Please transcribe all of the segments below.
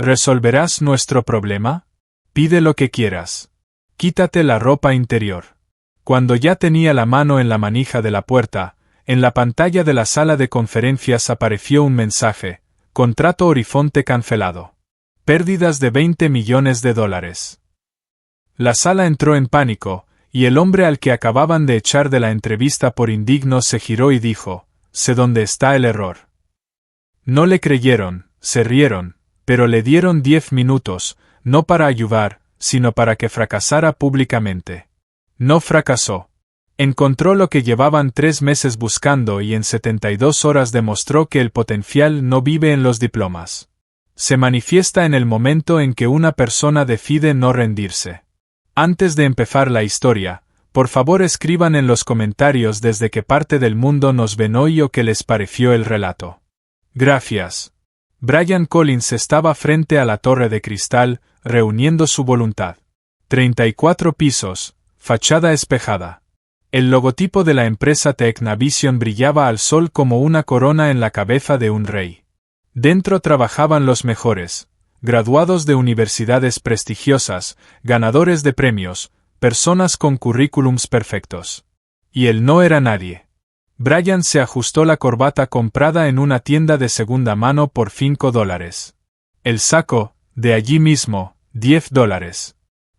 ¿Resolverás nuestro problema? Pide lo que quieras. Quítate la ropa interior. Cuando ya tenía la mano en la manija de la puerta, en la pantalla de la sala de conferencias apareció un mensaje: contrato Horizonte cancelado. Pérdidas de $20 millones. La sala entró en pánico, y el hombre al que acababan de echar de la entrevista por indigno se giró y dijo: sé dónde está el error. No le creyeron, se rieron, pero le dieron 10 minutos, no para ayudar, sino para que fracasara públicamente. No fracasó. Encontró lo que llevaban 3 meses buscando y en 72 horas demostró que el potencial no vive en los diplomas. Se manifiesta en el momento en que una persona decide no rendirse. Antes de empezar la historia, por favor escriban en los comentarios desde qué parte del mundo nos ven hoy o qué les pareció el relato. Gracias. Brian Collins estaba frente a la torre de cristal, reuniendo su voluntad. 34 pisos, fachada espejada. El logotipo de la empresa Technavision brillaba al sol como una corona en la cabeza de un rey. Dentro trabajaban los mejores, graduados de universidades prestigiosas, ganadores de premios, personas con currículums perfectos. Y él no era nadie. Brian se ajustó la corbata comprada en una tienda de segunda mano por $5. El saco, de allí mismo, $10.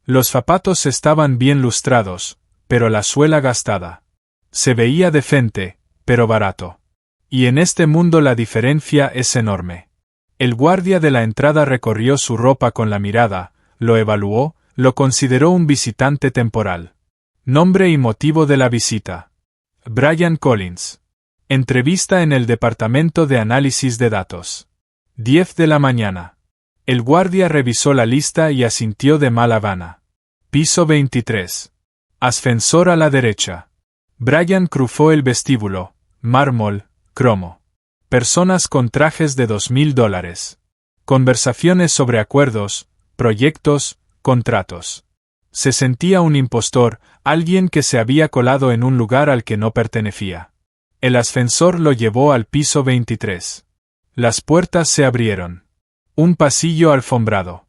Los zapatos estaban bien lustrados, pero la suela gastada. Se veía decente, pero barato. Y en este mundo la diferencia es enorme. El guardia de la entrada recorrió su ropa con la mirada, lo evaluó, lo consideró un visitante temporal. Nombre y motivo de la visita: Brian Collins. Entrevista en el departamento de análisis de datos. 10 de la mañana. El guardia revisó la lista y asintió de mala gana. Piso 23. Ascensor a la derecha. Brian cruzó el vestíbulo, mármol, cromo. Personas con trajes de $2,000. Conversaciones sobre acuerdos, proyectos, contratos. Se sentía un impostor, alguien que se había colado en un lugar al que no pertenecía. El ascensor lo llevó al piso 23. Las puertas se abrieron. Un pasillo alfombrado.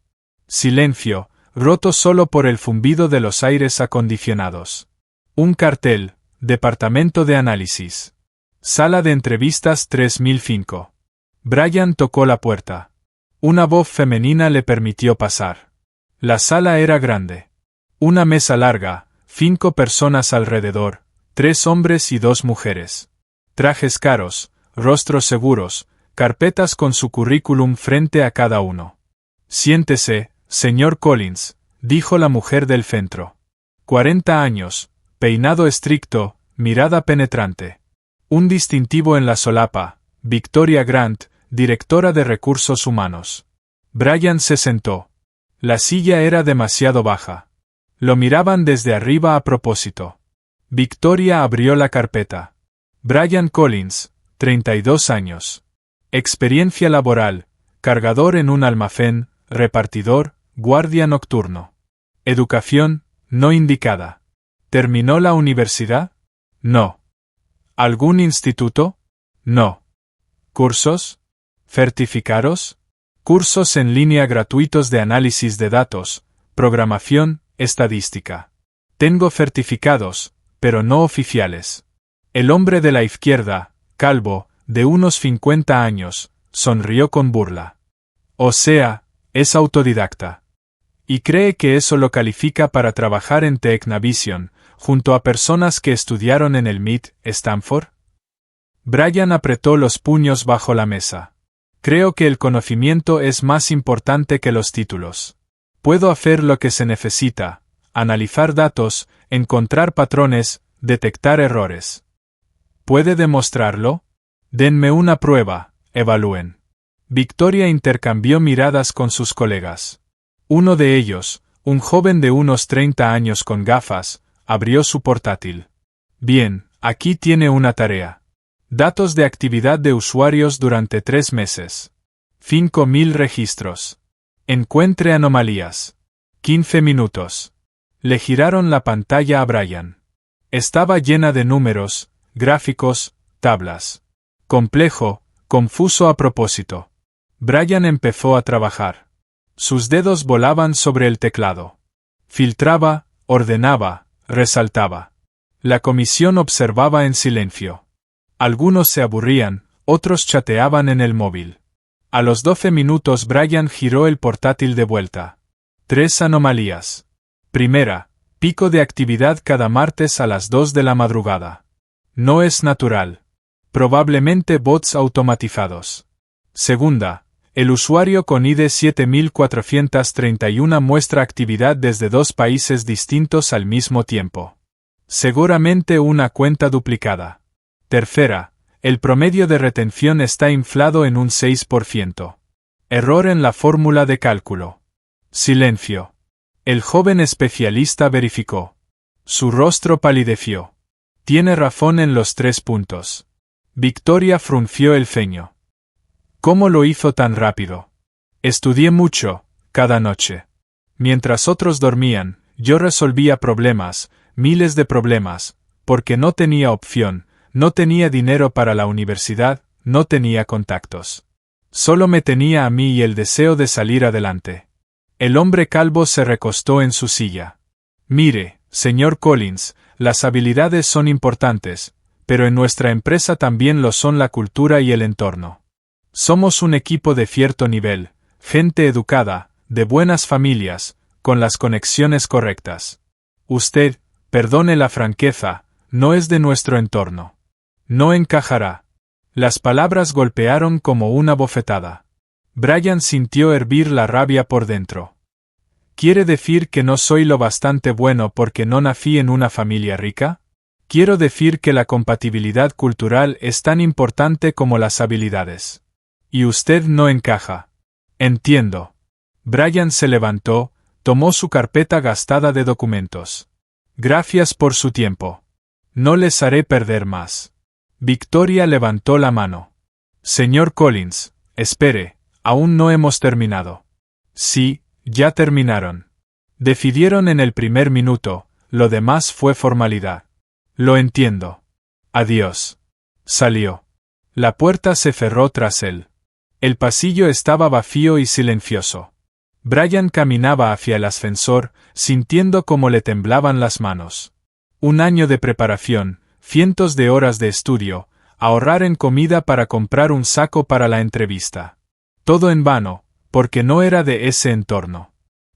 Silencio, roto solo por el zumbido de los aires acondicionados. Un cartel: Departamento de Análisis. Sala de entrevistas 3005. Brian tocó la puerta. Una voz femenina le permitió pasar. La sala era grande. Una mesa larga, 5 personas alrededor, 3 hombres y 2 mujeres. Trajes caros, rostros seguros, carpetas con su currículum frente a cada uno. Siéntese, señor Collins, dijo la mujer del centro. 40 años, peinado estricto, mirada penetrante. Un distintivo en la solapa: Victoria Grant, directora de recursos humanos. Brian se sentó. La silla era demasiado baja. Lo miraban desde arriba a propósito. Victoria abrió la carpeta. Brian Collins, 32 años. Experiencia laboral: cargador en un almacén, repartidor, guardia nocturno. Educación: no indicada. ¿Terminó la universidad? No. ¿Algún instituto? No. ¿Cursos? ¿Certificados? Cursos en línea gratuitos de análisis de datos, programación, estadística. Tengo certificados, pero no oficiales. El hombre de la izquierda, calvo, de unos 50 años, sonrió con burla. O sea, es autodidacta. ¿Y cree que eso lo califica para trabajar en Technavision, junto a personas que estudiaron en el MIT, Stanford? Brian apretó los puños bajo la mesa. Creo que el conocimiento es más importante que los títulos. Puedo hacer lo que se necesita: analizar datos, encontrar patrones, detectar errores. ¿Puede demostrarlo? Denme una prueba, evalúen. Victoria intercambió miradas con sus colegas. Uno de ellos, un joven de unos 30 años con gafas, abrió su portátil. Bien, aquí tiene una tarea. Datos de actividad de usuarios durante 3 meses. 5.000 registros. Encuentre anomalías. 15 minutos. Le giraron la pantalla a Brian. Estaba llena de números, gráficos, tablas. Complejo, confuso a propósito. Brian empezó a trabajar. Sus dedos volaban sobre el teclado. Filtraba, ordenaba, resaltaba. La comisión observaba en silencio. Algunos se aburrían, otros chateaban en el móvil. A los 12 minutos Brian giró el portátil de vuelta. 3 anomalías. Primera, pico de actividad cada martes a las 2 de la madrugada. No es natural. Probablemente bots automatizados. Segunda, el usuario con ID 7431 muestra actividad desde 2 países distintos al mismo tiempo. Seguramente una cuenta duplicada. Tercera, el promedio de retención está inflado en un 6%. Error en la fórmula de cálculo. Silencio. El joven especialista verificó. Su rostro palideció. Tiene razón en los 3 puntos. Victoria frunció el ceño. ¿Cómo lo hizo tan rápido? Estudié mucho, cada noche. Mientras otros dormían, yo resolvía problemas, miles de problemas, porque no tenía opción, no tenía dinero para la universidad, no tenía contactos. Solo me tenía a mí y el deseo de salir adelante. El hombre calvo se recostó en su silla. Mire, señor Collins, las habilidades son importantes, pero en nuestra empresa también lo son la cultura y el entorno. Somos un equipo de cierto nivel, gente educada, de buenas familias, con las conexiones correctas. Usted, perdone la franqueza, no es de nuestro entorno. No encajará. Las palabras golpearon como una bofetada. Brian sintió hervir la rabia por dentro. ¿Quiere decir que no soy lo bastante bueno porque no nací en una familia rica? Quiero decir que la compatibilidad cultural es tan importante como las habilidades. Y usted no encaja. Entiendo. Brian se levantó, tomó su carpeta gastada de documentos. Gracias por su tiempo. No les haré perder más. Victoria levantó la mano. Señor Collins, espere, aún no hemos terminado. Sí, ya terminaron. Decidieron en el primer minuto, lo demás fue formalidad. Lo entiendo. Adiós. Salió. La puerta se cerró tras él. El pasillo estaba vacío y silencioso. Brian caminaba hacia el ascensor, sintiendo cómo le temblaban las manos. Un año de preparación, cientos de horas de estudio, ahorrar en comida para comprar un saco para la entrevista. Todo en vano, porque no era de ese entorno.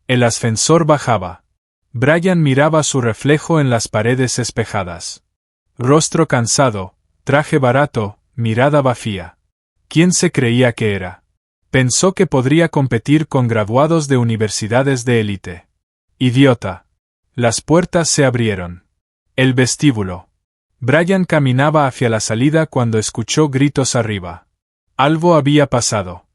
El ascensor bajaba. Brian miraba su reflejo en las paredes espejadas. Rostro cansado, traje barato, mirada vacía. ¿Quién se creía que era? Pensó que podría competir con graduados de universidades de élite. Idiota. Las puertas se abrieron. El vestíbulo. Brian caminaba hacia la salida cuando escuchó gritos arriba. Algo había pasado.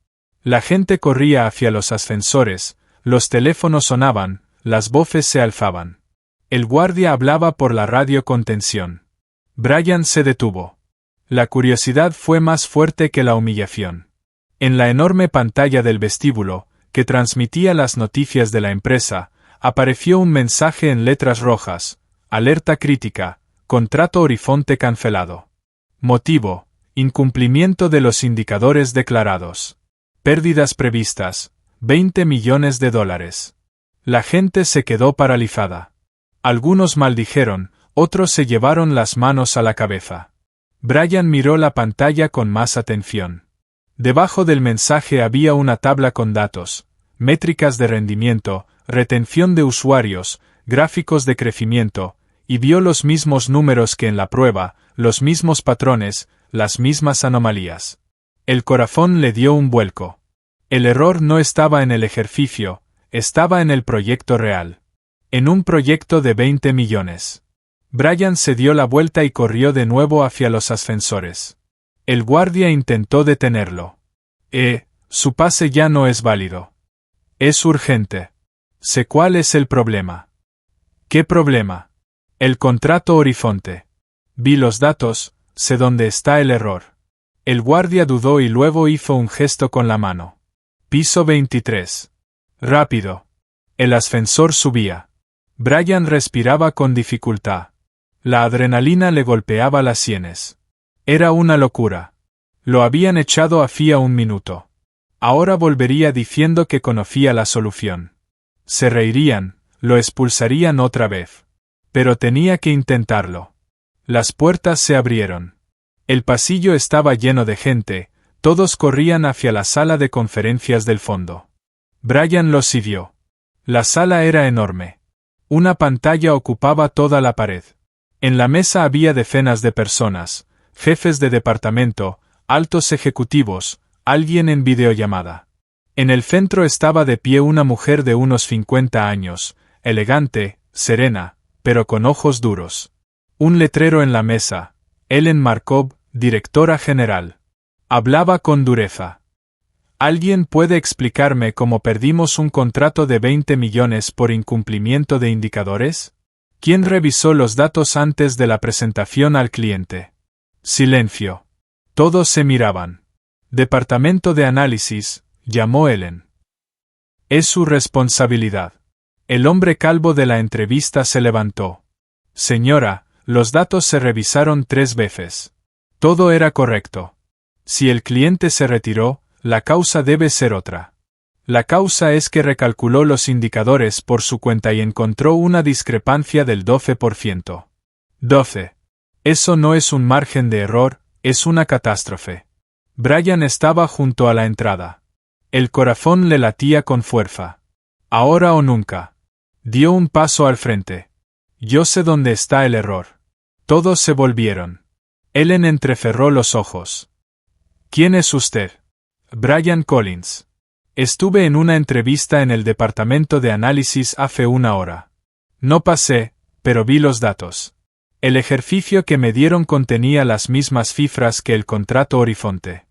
La gente corría hacia los ascensores, los teléfonos sonaban, las voces se alzaban. El guardia hablaba por la radio con tensión. Brian se detuvo. La curiosidad fue más fuerte que la humillación. En la enorme pantalla del vestíbulo, que transmitía las noticias de la empresa, apareció un mensaje en letras rojas: alerta crítica, contrato Horizonte cancelado. Motivo: incumplimiento de los indicadores declarados. Pérdidas previstas: $20 millones. La gente se quedó paralizada. Algunos maldijeron, otros se llevaron las manos a la cabeza. Brian miró la pantalla con más atención. Debajo del mensaje había una tabla con datos, métricas de rendimiento, retención de usuarios, gráficos de crecimiento, y vio los mismos números que en la prueba, los mismos patrones, las mismas anomalías. El corazón le dio un vuelco. El error no estaba en el ejercicio, estaba en el proyecto real. En un proyecto de 20 millones. Brian se dio la vuelta y corrió de nuevo hacia los ascensores. El guardia intentó detenerlo. Su pase ya no es válido. Es urgente. Sé cuál es el problema. ¿Qué problema? El contrato Horizonte. Vi los datos, sé dónde está el error. El guardia dudó y luego hizo un gesto con la mano. Piso 23. Rápido. El ascensor subía. Brian respiraba con dificultad. La adrenalina le golpeaba las sienes. Era una locura. Lo habían echado hacía un minuto. Ahora volvería diciendo que conocía la solución. Se reirían, lo expulsarían otra vez. Pero tenía que intentarlo. Las puertas se abrieron. El pasillo estaba lleno de gente, todos corrían hacia la sala de conferencias del fondo. Brian los siguió. La sala era enorme. Una pantalla ocupaba toda la pared. En la mesa había decenas de personas, jefes de departamento, altos ejecutivos, alguien en videollamada. En el centro estaba de pie una mujer de unos 50 años, elegante, serena, pero con ojos duros. Un letrero en la mesa, Ellen Markov, directora general. Hablaba con dureza. ¿Alguien puede explicarme cómo perdimos un contrato de 20 millones por incumplimiento de indicadores? ¿Quién revisó los datos antes de la presentación al cliente? Silencio. Todos se miraban. Departamento de análisis, llamó Ellen. Es su responsabilidad. El hombre calvo de la entrevista se levantó. Señora, los datos se revisaron 3 veces. Todo era correcto. Si el cliente se retiró, la causa debe ser otra. La causa es que recalculó los indicadores por su cuenta y encontró una discrepancia del 12%. 12. Eso no es un margen de error, es una catástrofe. Brian estaba junto a la entrada. El corazón le latía con fuerza. Ahora o nunca. Dio un paso al frente. Yo sé dónde está el error. Todos se volvieron. Ellen entrecerró los ojos. ¿Quién es usted? Brian Collins. Estuve en una entrevista en el departamento de análisis hace 1 hora. No pasé, pero vi los datos. El ejercicio que me dieron contenía las mismas cifras que el contrato Horizonte.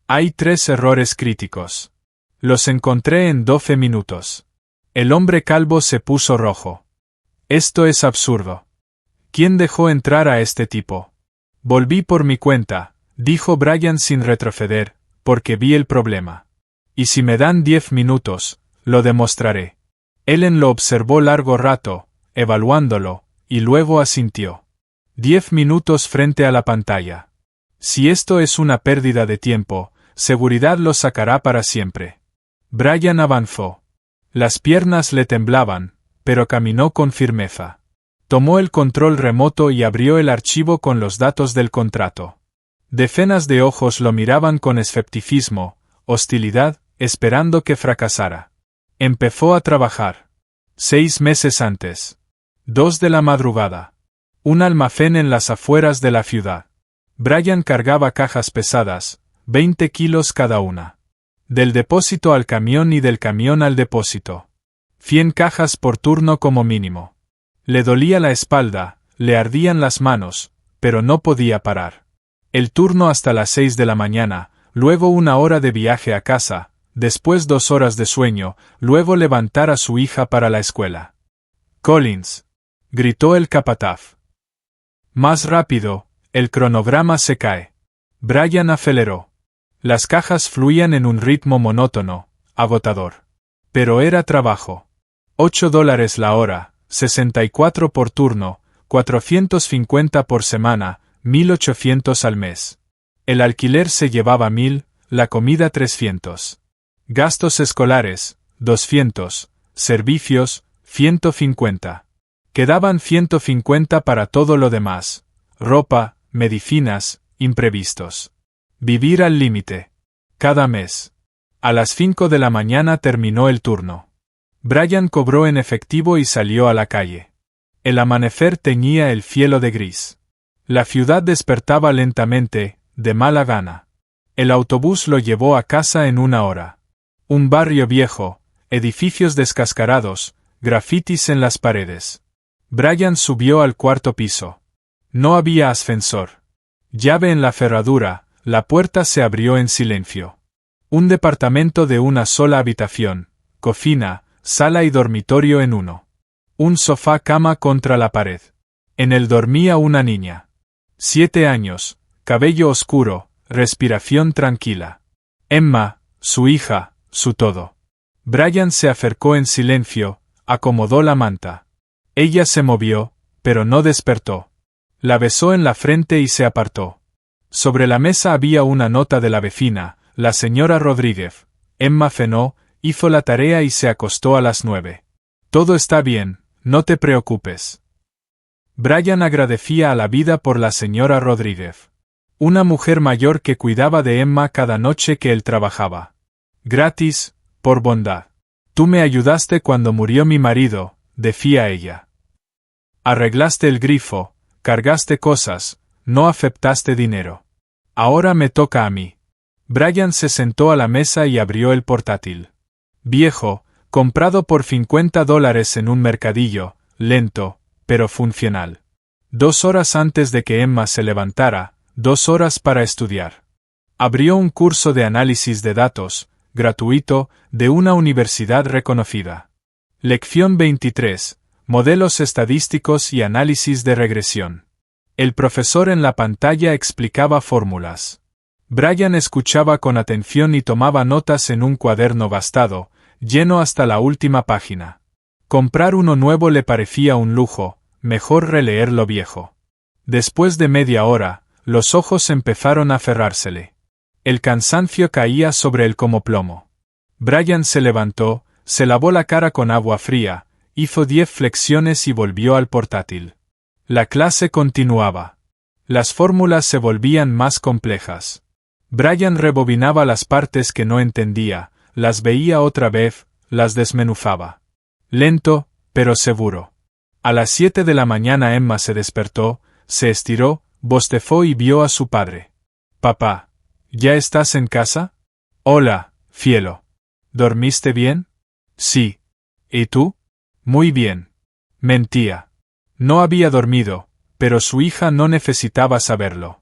Hay 3 errores críticos. Los encontré en 12 minutos. El hombre calvo se puso rojo. Esto es absurdo. ¿Quién dejó entrar a este tipo? Volví por mi cuenta, dijo Brian sin retroceder, porque vi el problema. Y si me dan 10 minutos, lo demostraré. Ellen lo observó largo rato, evaluándolo, y luego asintió. 10 minutos frente a la pantalla. Si esto es una pérdida de tiempo, seguridad lo sacará para siempre. Brian avanzó. Las piernas le temblaban, pero caminó con firmeza. Tomó el control remoto y abrió el archivo con los datos del contrato. Decenas de ojos lo miraban con escepticismo, hostilidad, esperando que fracasara. Empezó a trabajar. 6 meses antes. 2 de la madrugada. Un almacén en las afueras de la ciudad. Brian cargaba cajas pesadas, 20 kilos cada una. Del depósito al camión y del camión al depósito. 100 cajas por turno como mínimo. Le dolía la espalda, le ardían las manos, pero no podía parar. El turno hasta las 6 de la mañana, luego 1 hora de viaje a casa, después 2 horas de sueño, luego levantar a su hija para la escuela. Collins, gritó el capataz. Más rápido, el cronograma se cae. Brian aceleró. Las cajas fluían en un ritmo monótono, agotador. Pero era trabajo. $8 la hora, 64 por turno, 450 por semana, 1.800 al mes. El alquiler se llevaba 1.000, la comida 300. Gastos escolares, 200, servicios, 150. Quedaban 150 para todo lo demás, ropa, medicinas, imprevistos. Vivir al límite. Cada mes. A las 5 de la mañana terminó el turno. Brian cobró en efectivo y salió a la calle. El amanecer teñía el cielo de gris. La ciudad despertaba lentamente, de mala gana. El autobús lo llevó a casa en 1 hora. Un barrio viejo, edificios descascarados, grafitis en las paredes. Brian subió al 4º piso. No había ascensor. Llave en la cerradura, la puerta se abrió en silencio. Un departamento de una sola habitación, cocina, sala y dormitorio en uno. Un sofá-cama contra la pared. En él dormía una niña. 7 años, cabello oscuro, respiración tranquila. Emma, su hija, su todo. Brian se acercó en silencio, acomodó la manta. Ella se movió, pero no despertó. La besó en la frente y se apartó. Sobre la mesa había una nota de la vecina, la señora Rodríguez. Emma cenó, hizo la tarea y se acostó a las 9. Todo está bien, no te preocupes. Brian agradecía a la vida por la señora Rodríguez. Una mujer mayor que cuidaba de Emma cada noche que él trabajaba. Gratis, por bondad. Tú me ayudaste cuando murió mi marido, decía ella. Arreglaste el grifo, cargaste cosas, no aceptaste dinero. Ahora me toca a mí. Brian se sentó a la mesa y abrió el portátil. Viejo, comprado por $50 en un mercadillo, lento, pero funcional. 2 horas antes de que Emma se levantara, 2 horas para estudiar. Abrió un curso de análisis de datos, gratuito, de una universidad reconocida. Lección 23. Modelos estadísticos y análisis de regresión. El profesor en la pantalla explicaba fórmulas. Brian escuchaba con atención y tomaba notas en un cuaderno gastado, lleno hasta la última página. Comprar uno nuevo le parecía un lujo, mejor releer lo viejo. Después de media hora, los ojos empezaron a cerrársele. El cansancio caía sobre él como plomo. Brian se levantó, se lavó la cara con agua fría, hizo 10 flexiones y volvió al portátil. La clase continuaba. Las fórmulas se volvían más complejas. Brian rebobinaba las partes que no entendía, las veía otra vez, las desmenuzaba. Lento, pero seguro. A las 7 de la mañana Emma se despertó, se estiró, bostezó y vio a su padre. «Papá, ¿ya estás en casa?» «Hola, cielo. ¿Dormiste bien?» «Sí. ¿Y tú?» «Muy bien». Mentía. No había dormido, pero su hija no necesitaba saberlo.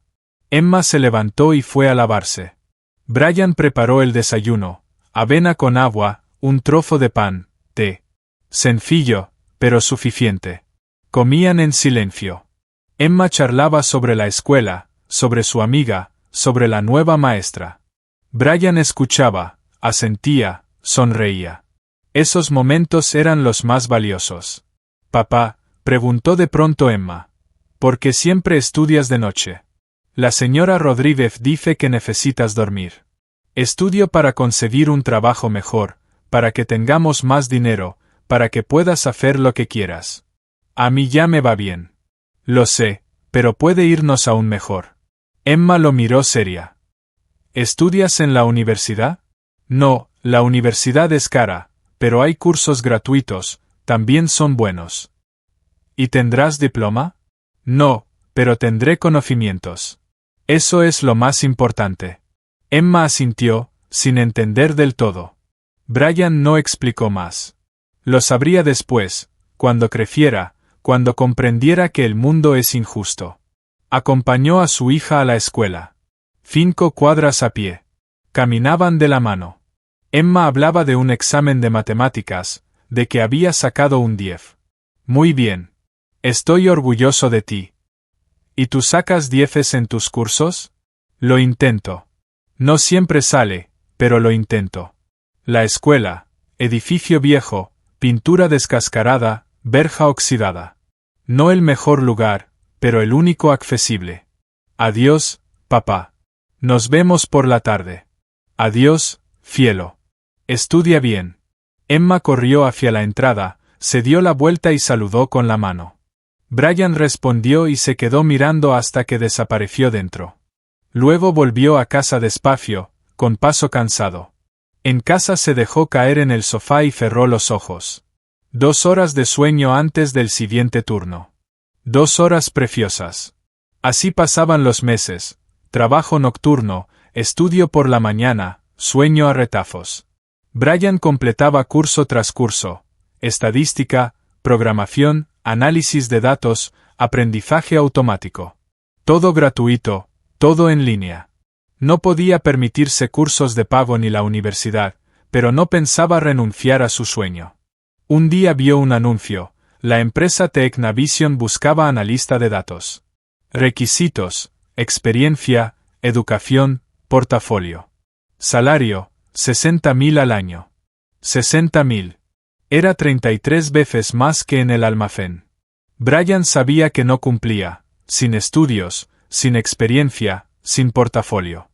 Emma se levantó y fue a lavarse. Brian preparó el desayuno, avena con agua, un trozo de pan, té. Sencillo, pero suficiente. Comían en silencio. Emma charlaba sobre la escuela, sobre su amiga, sobre la nueva maestra. Brian escuchaba, asentía, sonreía. Esos momentos eran los más valiosos. «Papá», preguntó de pronto Emma, «¿por qué siempre estudias de noche?» «La señora Rodríguez dice que necesitas dormir. Estudio para conseguir un trabajo mejor, para que tengamos más dinero, para que puedas hacer lo que quieras. A mí ya me va bien». «Lo sé, pero puede irnos aún mejor». Emma lo miró seria. «¿Estudias en la universidad?» «No, la universidad es cara, pero hay cursos gratuitos, también son buenos». «¿Y tendrás diploma?» «No, pero tendré conocimientos. Eso es lo más importante». Emma asintió, sin entender del todo. Brian no explicó más. Lo sabría después, cuando creciera, cuando comprendiera que el mundo es injusto. Acompañó a su hija a la escuela. 5 cuadras a pie. Caminaban de la mano. Emma hablaba de un examen de matemáticas, de que había sacado un 10. «Muy bien. Estoy orgulloso de ti». «¿Y tú sacas 10 en tus cursos?» «Lo intento. No siempre sale, pero lo intento». La escuela, edificio viejo, pintura descascarada, verja oxidada. No el mejor lugar, pero el único accesible. «Adiós, papá. Nos vemos por la tarde». «Adiós, cielo. Estudia bien». Emma corrió hacia la entrada, se dio la vuelta y saludó con la mano. Brian respondió y se quedó mirando hasta que desapareció dentro. Luego volvió a casa despacio, con paso cansado. En casa se dejó caer en el sofá y cerró los ojos. 2 horas de sueño antes del siguiente turno. 2 horas preciosas. Así pasaban los meses: trabajo nocturno, estudio por la mañana, sueño a retazos. Brian completaba curso tras curso: estadística, programación, análisis de datos, aprendizaje automático. Todo gratuito, todo en línea. No podía permitirse cursos de pago ni la universidad, pero no pensaba renunciar a su sueño. Un día vio un anuncio: la empresa Technavision buscaba analista de datos. Requisitos: experiencia, educación, portafolio. Salario: 60.000 al año. 60.000. Era 33 veces más que en el almacén. Brian sabía que no cumplía, sin estudios, sin experiencia, sin portafolio.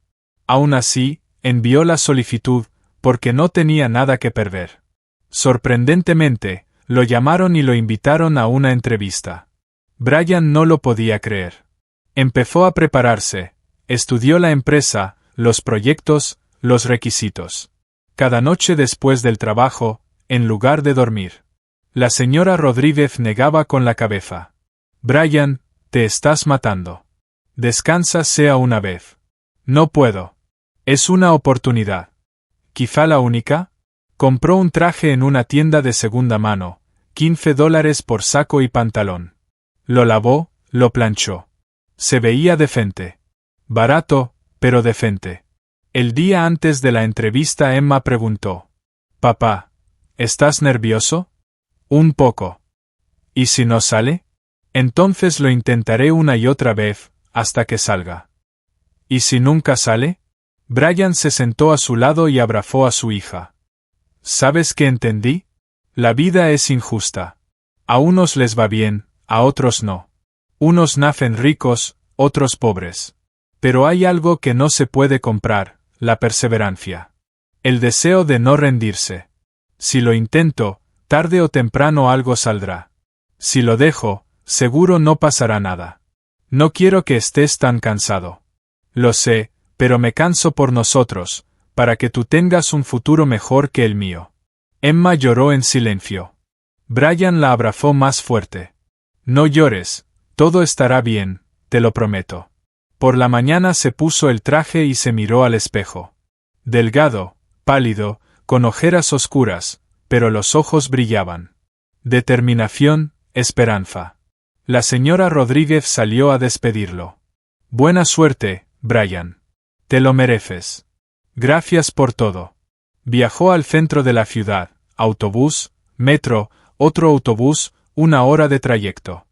Aún así, envió la solicitud, porque no tenía nada que perder. Sorprendentemente, lo llamaron y lo invitaron a una entrevista. Brian no lo podía creer. Empezó a prepararse, estudió la empresa, los proyectos, los requisitos. Cada noche después del trabajo, en lugar de dormir. La señora Rodríguez negaba con la cabeza. Brian, te estás matando. Descansa sea una vez. No puedo. Es una oportunidad. ¿Quizá la única? Compró un traje en una tienda de segunda mano, $15 por saco y pantalón. Lo lavó, lo planchó. Se veía decente. Barato, pero decente. El día antes de la entrevista Emma preguntó: «Papá, ¿estás nervioso?» «Un poco». «¿Y si no sale?» «Entonces lo intentaré una y otra vez, hasta que salga». «¿Y si nunca sale?» Brian se sentó a su lado y abrazó a su hija. ¿Sabes qué entendí? La vida es injusta. A unos les va bien, a otros no. Unos nacen ricos, otros pobres. Pero hay algo que no se puede comprar: la perseverancia. El deseo de no rendirse. Si lo intento, tarde o temprano algo saldrá. Si lo dejo, seguro no pasará nada. No quiero que estés tan cansado. Lo sé, pero me canso por nosotros, para que tú tengas un futuro mejor que el mío. Emma lloró en silencio. Brian la abrazó más fuerte. No llores, todo estará bien, te lo prometo. Por la mañana se puso el traje y se miró al espejo. Delgado, pálido, con ojeras oscuras, pero los ojos brillaban. Determinación, esperanza. La señora Rodríguez salió a despedirlo. Buena suerte, Brian. Te lo mereces. Gracias por todo. Viajó al centro de la ciudad, autobús, metro, otro autobús, 1 hora de trayecto.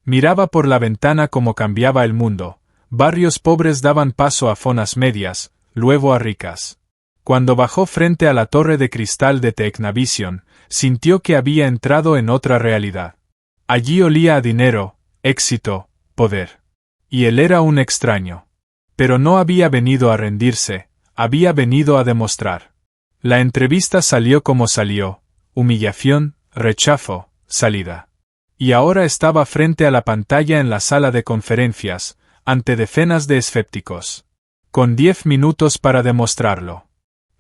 Miraba por la ventana cómo cambiaba el mundo. Barrios pobres daban paso a zonas medias, luego a ricas. Cuando bajó frente a la torre de cristal de Tecnavision, sintió que había entrado en otra realidad. Allí olía a dinero, éxito, poder. Y él era un extraño. Pero no había venido a rendirse, había venido a demostrar. La entrevista salió como salió: humillación, rechazo, salida. Y ahora estaba frente a la pantalla en la sala de conferencias, ante decenas de escépticos. Con 10 minutos para demostrarlo.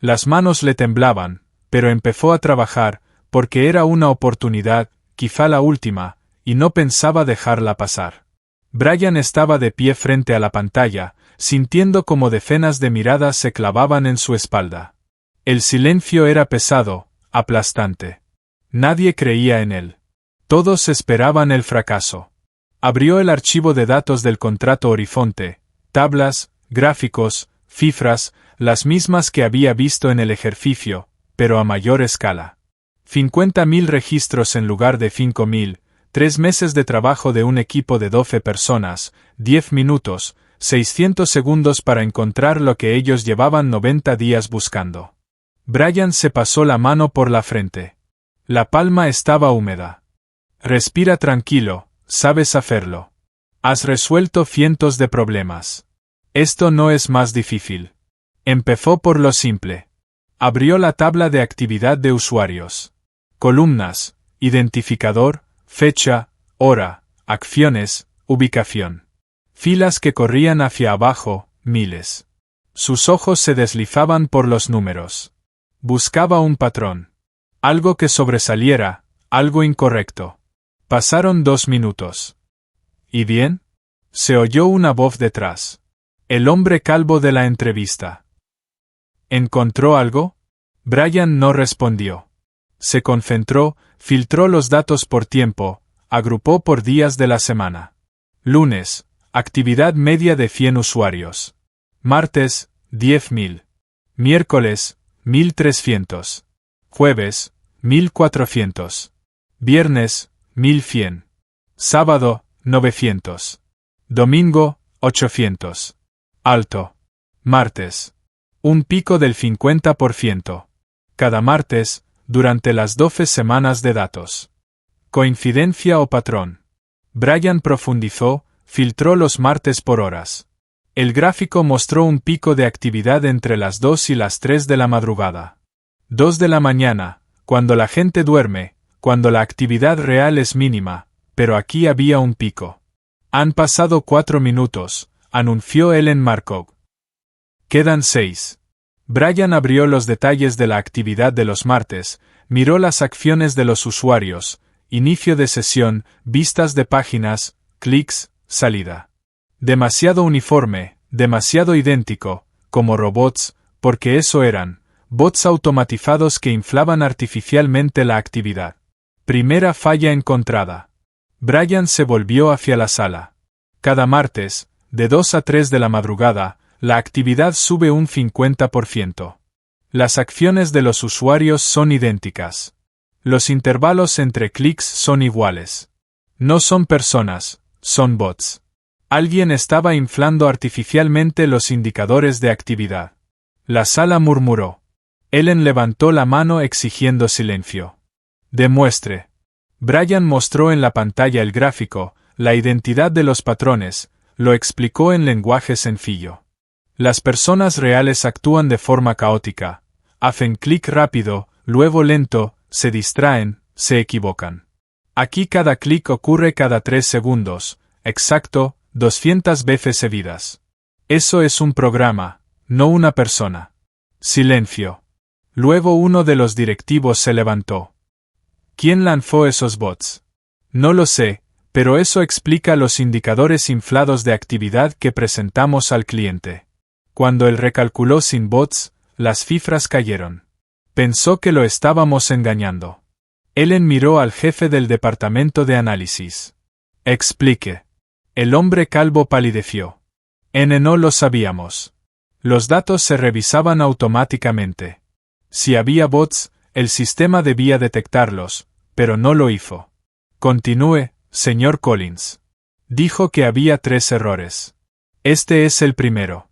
Las manos le temblaban, pero empezó a trabajar, porque era una oportunidad, quizá la última, y no pensaba dejarla pasar. Brian estaba de pie frente a la pantalla, sintiendo como decenas de miradas se clavaban en su espalda. El silencio era pesado, aplastante. Nadie creía en él. Todos esperaban el fracaso. Abrió el archivo de datos del contrato Horizonte, tablas, gráficos, cifras, las mismas que había visto en el ejercicio, pero a mayor escala. 50.000 registros en lugar de 5.000, 3 meses de trabajo de un equipo de 12 personas, 10 minutos, 600 segundos para encontrar lo que ellos llevaban 90 días buscando. Brian se pasó la mano por la frente. La palma estaba húmeda. Respira tranquilo, sabes hacerlo. Has resuelto cientos de problemas. Esto no es más difícil. Empezó por lo simple. Abrió la tabla de actividad de usuarios. Columnas, identificador, fecha, hora, acciones, ubicación. Filas que corrían hacia abajo, miles. Sus ojos se deslizaban por los números. Buscaba un patrón. Algo que sobresaliera, algo incorrecto. Pasaron 2 minutos. ¿Y bien? Se oyó una voz detrás. El hombre calvo de la entrevista. ¿Encontró algo? Brian no respondió. Se concentró, filtró los datos por tiempo, agrupó por días de la semana. Lunes, actividad media de 100 usuarios. Martes, 10.000. Miércoles, 1.300. Jueves, 1.400. Viernes, 1.100. Sábado, 900. Domingo, 800. Alto. Martes. Un pico del 50%. Cada martes, durante las 12 semanas de datos. ¿Coincidencia o patrón? Brian profundizó, filtró los martes por horas. El gráfico mostró un pico de actividad entre las 2 y las 3 de la madrugada. 2 de la mañana, cuando la gente duerme, cuando la actividad real es mínima, pero aquí había un pico. Han pasado 4 minutos, anunció Ellen Marcoux. Quedan 6. Brian abrió los detalles de la actividad de los martes, miró las acciones de los usuarios, inicio de sesión, vistas de páginas, clics, salida. Demasiado uniforme, demasiado idéntico, como robots, porque eso eran, bots automatizados que inflaban artificialmente la actividad. Primera falla encontrada. Brian se volvió hacia la sala. Cada martes, de 2 a 3 de la madrugada, la actividad sube un 50%. Las acciones de los usuarios son idénticas. Los intervalos entre clics son iguales. No son personas, son bots. Alguien estaba inflando artificialmente los indicadores de actividad. La sala murmuró. Ellen levantó la mano exigiendo silencio. Demuestre. Brian mostró en la pantalla el gráfico, la identidad de los patrones, lo explicó en lenguaje sencillo. Las personas reales actúan de forma caótica. Hacen clic rápido, luego lento, se distraen, se equivocan. Aquí cada clic ocurre cada 3 segundos, exacto, 200 veces seguidas. Eso es un programa, no una persona. Silencio. Luego uno de los directivos se levantó. ¿Quién lanzó esos bots? No lo sé, pero eso explica los indicadores inflados de actividad que presentamos al cliente. Cuando él recalculó sin bots, las cifras cayeron. Pensó que lo estábamos engañando. Ellen miró al jefe del departamento de análisis. Explique. El hombre calvo palideció. No lo sabíamos. Los datos se revisaban automáticamente. Si había bots, el sistema debía detectarlos, pero no lo hizo. Continúe, señor Collins. Dijo que había 3 errores. Este es el primero.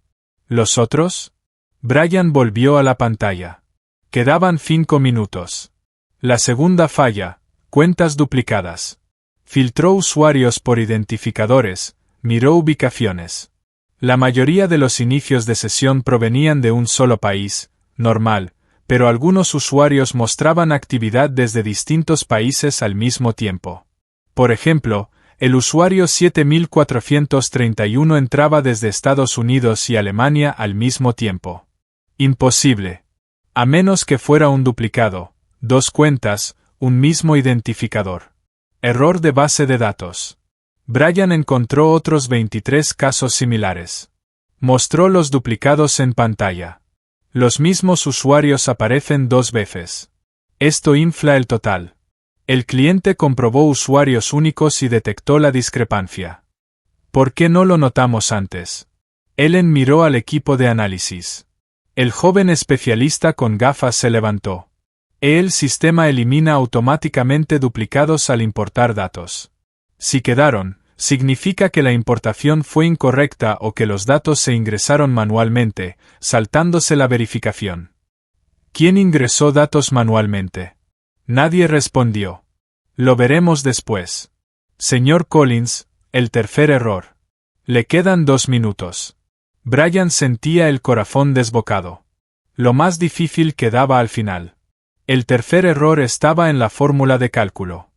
¿Los otros? Brian volvió a la pantalla. Quedaban 5 minutos. La segunda falla, cuentas duplicadas. Filtró usuarios por identificadores, miró ubicaciones. La mayoría de los inicios de sesión provenían de un solo país, normal, pero algunos usuarios mostraban actividad desde distintos países al mismo tiempo. Por ejemplo, el usuario 7431 entraba desde Estados Unidos y Alemania al mismo tiempo. Imposible. A menos que fuera un duplicado, 2 cuentas, un mismo identificador. Error de base de datos. Brian encontró otros 23 casos similares. Mostró los duplicados en pantalla. Los mismos usuarios aparecen 2 veces. Esto infla el total. El cliente comprobó usuarios únicos y detectó la discrepancia. ¿Por qué no lo notamos antes? Ellen miró al equipo de análisis. El joven especialista con gafas se levantó. El sistema elimina automáticamente duplicados al importar datos. Si quedaron, significa que la importación fue incorrecta o que los datos se ingresaron manualmente, saltándose la verificación. ¿Quién ingresó datos manualmente? Nadie respondió. Lo veremos después. Señor Collins, el tercer error. Le quedan 2 minutos. Brian sentía el corazón desbocado. Lo más difícil quedaba al final. El tercer error estaba en la fórmula de cálculo.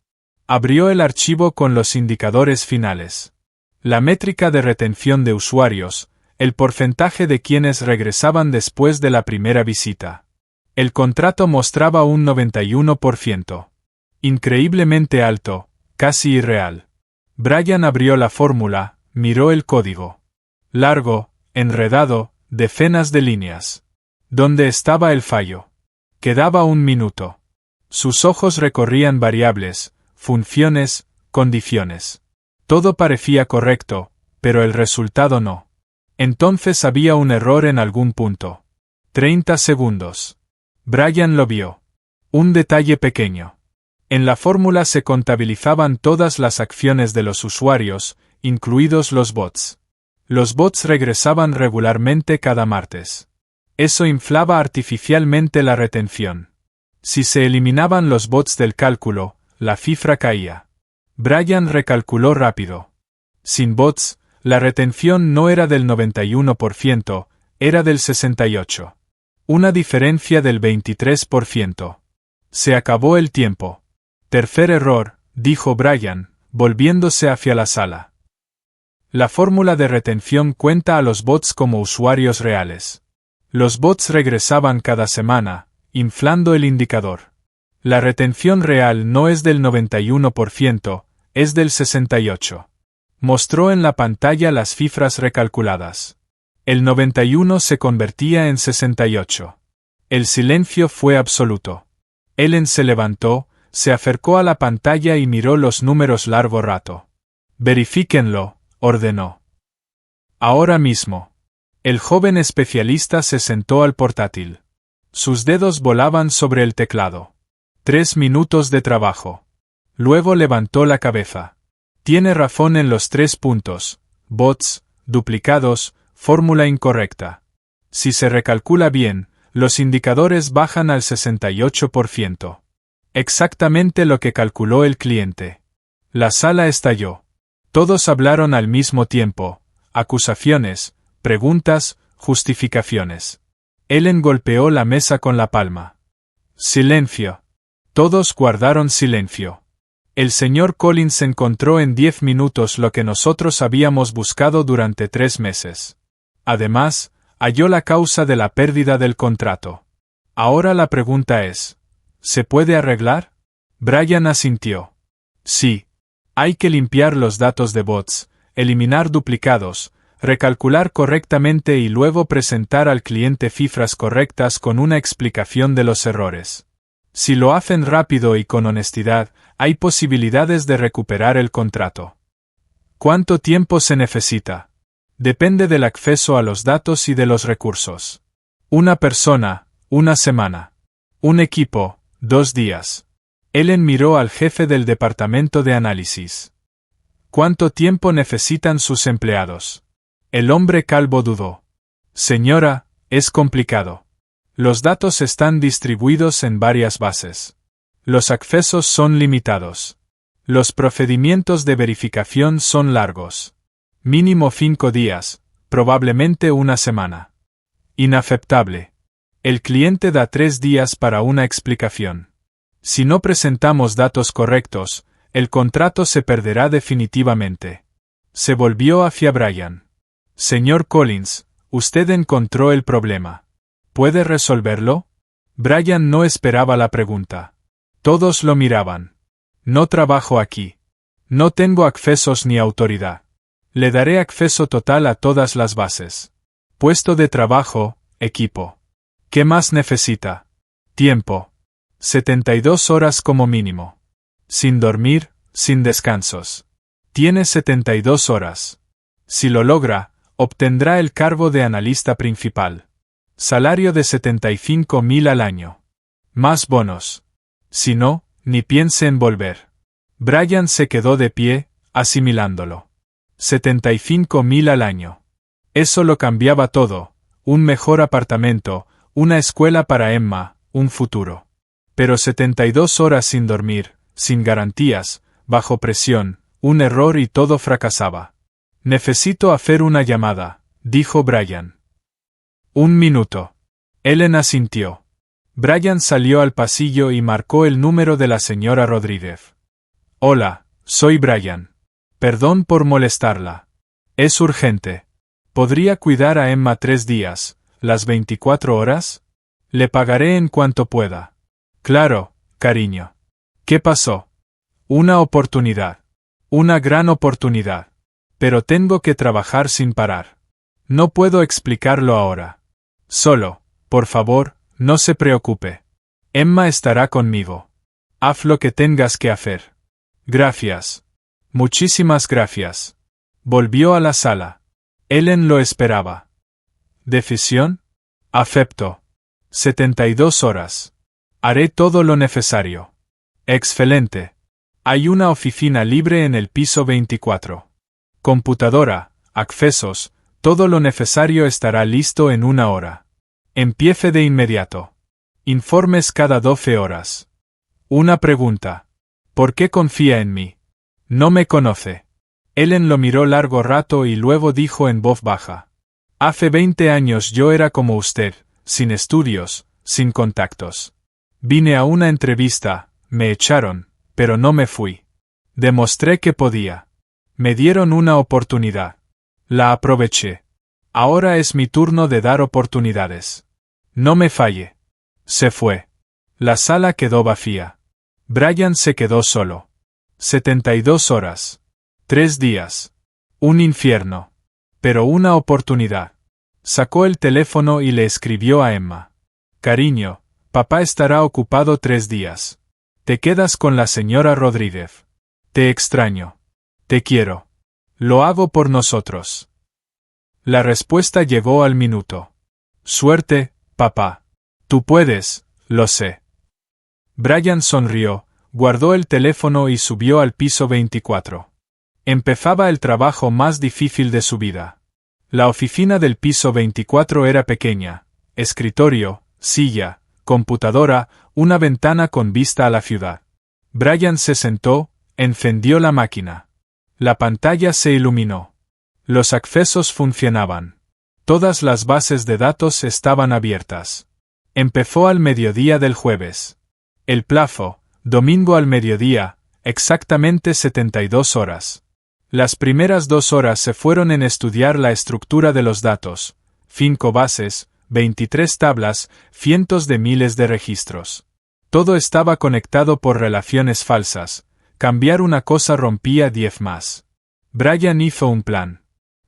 Abrió el archivo con los indicadores finales. La métrica de retención de usuarios, el porcentaje de quienes regresaban después de la primera visita. El contrato mostraba un 91%. Increíblemente alto, casi irreal. Brian abrió la fórmula, miró el código. Largo, enredado, decenas de líneas. ¿Dónde estaba el fallo? Quedaba 1 minuto. Sus ojos recorrían variables, funciones, condiciones. Todo parecía correcto, pero el resultado no. Entonces había un error en algún punto. 30 segundos. Brian lo vio. Un detalle pequeño. En la fórmula se contabilizaban todas las acciones de los usuarios, incluidos los bots. Los bots regresaban regularmente cada martes. Eso inflaba artificialmente la retención. Si se eliminaban los bots del cálculo, la cifra caía. Brian recalculó rápido. Sin bots, la retención no era del 91%, era del 68%. Una diferencia del 23%. Se acabó el tiempo. Tercer error, dijo Brian, volviéndose hacia la sala. La fórmula de retención cuenta a los bots como usuarios reales. Los bots regresaban cada semana, inflando el indicador. La retención real no es del 91%, es del 68%. Mostró en la pantalla las cifras recalculadas. El 91 se convertía en 68. El silencio fue absoluto. Ellen se levantó, se acercó a la pantalla y miró los números largo rato. Verifíquenlo, ordenó. Ahora mismo. El joven especialista se sentó al portátil. Sus dedos volaban sobre el teclado. 3 minutos de trabajo. Luego levantó la cabeza. Tiene razón en los 3 puntos. Bots, duplicados, fórmula incorrecta. Si se recalcula bien, los indicadores bajan al 68%. Exactamente lo que calculó el cliente. La sala estalló. Todos hablaron al mismo tiempo. Acusaciones, preguntas, justificaciones. Ellen golpeó la mesa con la palma. Silencio. Todos guardaron silencio. El señor Collins encontró en 10 minutos lo que nosotros habíamos buscado durante 3 meses. Además, halló la causa de la pérdida del contrato. Ahora la pregunta es, ¿se puede arreglar? Brian asintió. Sí. Hay que limpiar los datos de bots, eliminar duplicados, recalcular correctamente y luego presentar al cliente cifras correctas con una explicación de los errores. Si lo hacen rápido y con honestidad, hay posibilidades de recuperar el contrato. ¿Cuánto tiempo se necesita? Depende del acceso a los datos y de los recursos. Una persona, 1 semana. Un equipo, 2 días. Ellen miró al jefe del departamento de análisis. ¿Cuánto tiempo necesitan sus empleados? El hombre calvo dudó. Señora, es complicado. Los datos están distribuidos en varias bases. Los accesos son limitados. Los procedimientos de verificación son largos. Mínimo 5 días, probablemente 1 semana. Inaceptable. El cliente da 3 días para una explicación. Si no presentamos datos correctos, el contrato se perderá definitivamente. Se volvió hacia Brian. Señor Collins, usted encontró el problema. ¿Puede resolverlo? Brian no esperaba la pregunta. Todos lo miraban. No trabajo aquí. No tengo accesos ni autoridad. Le daré acceso total a todas las bases. Puesto de trabajo, equipo. ¿Qué más necesita? Tiempo. 72 horas como mínimo. Sin dormir, sin descansos. Tiene 72 horas. Si lo logra, obtendrá el cargo de analista principal. Salario de 75.000 al año. Más bonos. Si no, ni piense en volver. Brian se quedó de pie, asimilándolo. 75.000 al año. Eso lo cambiaba todo. Un mejor apartamento, una escuela para Emma, un futuro. Pero 72 horas sin dormir, sin garantías, bajo presión, un error y todo fracasaba. Necesito hacer una llamada, dijo Brian. 1 minuto. Ellen asintió. Brian salió al pasillo y marcó el número de la señora Rodríguez. Hola, soy Brian. Perdón por molestarla. Es urgente. ¿Podría cuidar a Emma 3 días, las 24 horas? Le pagaré en cuanto pueda. Claro, cariño. ¿Qué pasó? Una oportunidad. Una gran oportunidad. Pero tengo que trabajar sin parar. No puedo explicarlo ahora. Solo, por favor, no se preocupe. Emma estará conmigo. Haz lo que tengas que hacer. Gracias. Muchísimas gracias. Volvió a la sala. Ellen lo esperaba. ¿Decisión? Acepto. 72 horas. Haré todo lo necesario. Excelente. Hay una oficina libre en el piso 24. Computadora, accesos, todo lo necesario estará listo en 1 hora. Empiece de inmediato. Informes cada 12 horas. Una pregunta. ¿Por qué confía en mí? No me conoce. Ellen lo miró largo rato y luego dijo en voz baja. Hace 20 años yo era como usted, sin estudios, sin contactos. Vine a una entrevista, me echaron, pero no me fui. Demostré que podía. Me dieron una oportunidad. La aproveché. Ahora es mi turno de dar oportunidades. No me falle. Se fue. La sala quedó vacía. Brian se quedó solo. 72 horas. 3 días. Un infierno. Pero una oportunidad. Sacó el teléfono y le escribió a Emma. Cariño, papá estará ocupado 3 días. Te quedas con la señora Rodríguez. Te extraño. Te quiero. Lo hago por nosotros. La respuesta llegó al minuto. Suerte, papá. Tú puedes, lo sé. Brian sonrió, guardó el teléfono y subió al piso 24. Empezaba el trabajo más difícil de su vida. La oficina del piso 24 era pequeña: escritorio, silla, computadora, una ventana con vista a la ciudad. Brian se sentó, encendió la máquina. La pantalla se iluminó. Los accesos funcionaban. Todas las bases de datos estaban abiertas. Empezó al mediodía del jueves. El plazo, domingo al mediodía, exactamente 72 horas. Las primeras 2 horas se fueron en estudiar la estructura de los datos: 5 bases, 23 tablas, cientos de miles de registros. Todo estaba conectado por relaciones falsas. Cambiar una cosa rompía 10 más. Brian hizo un plan.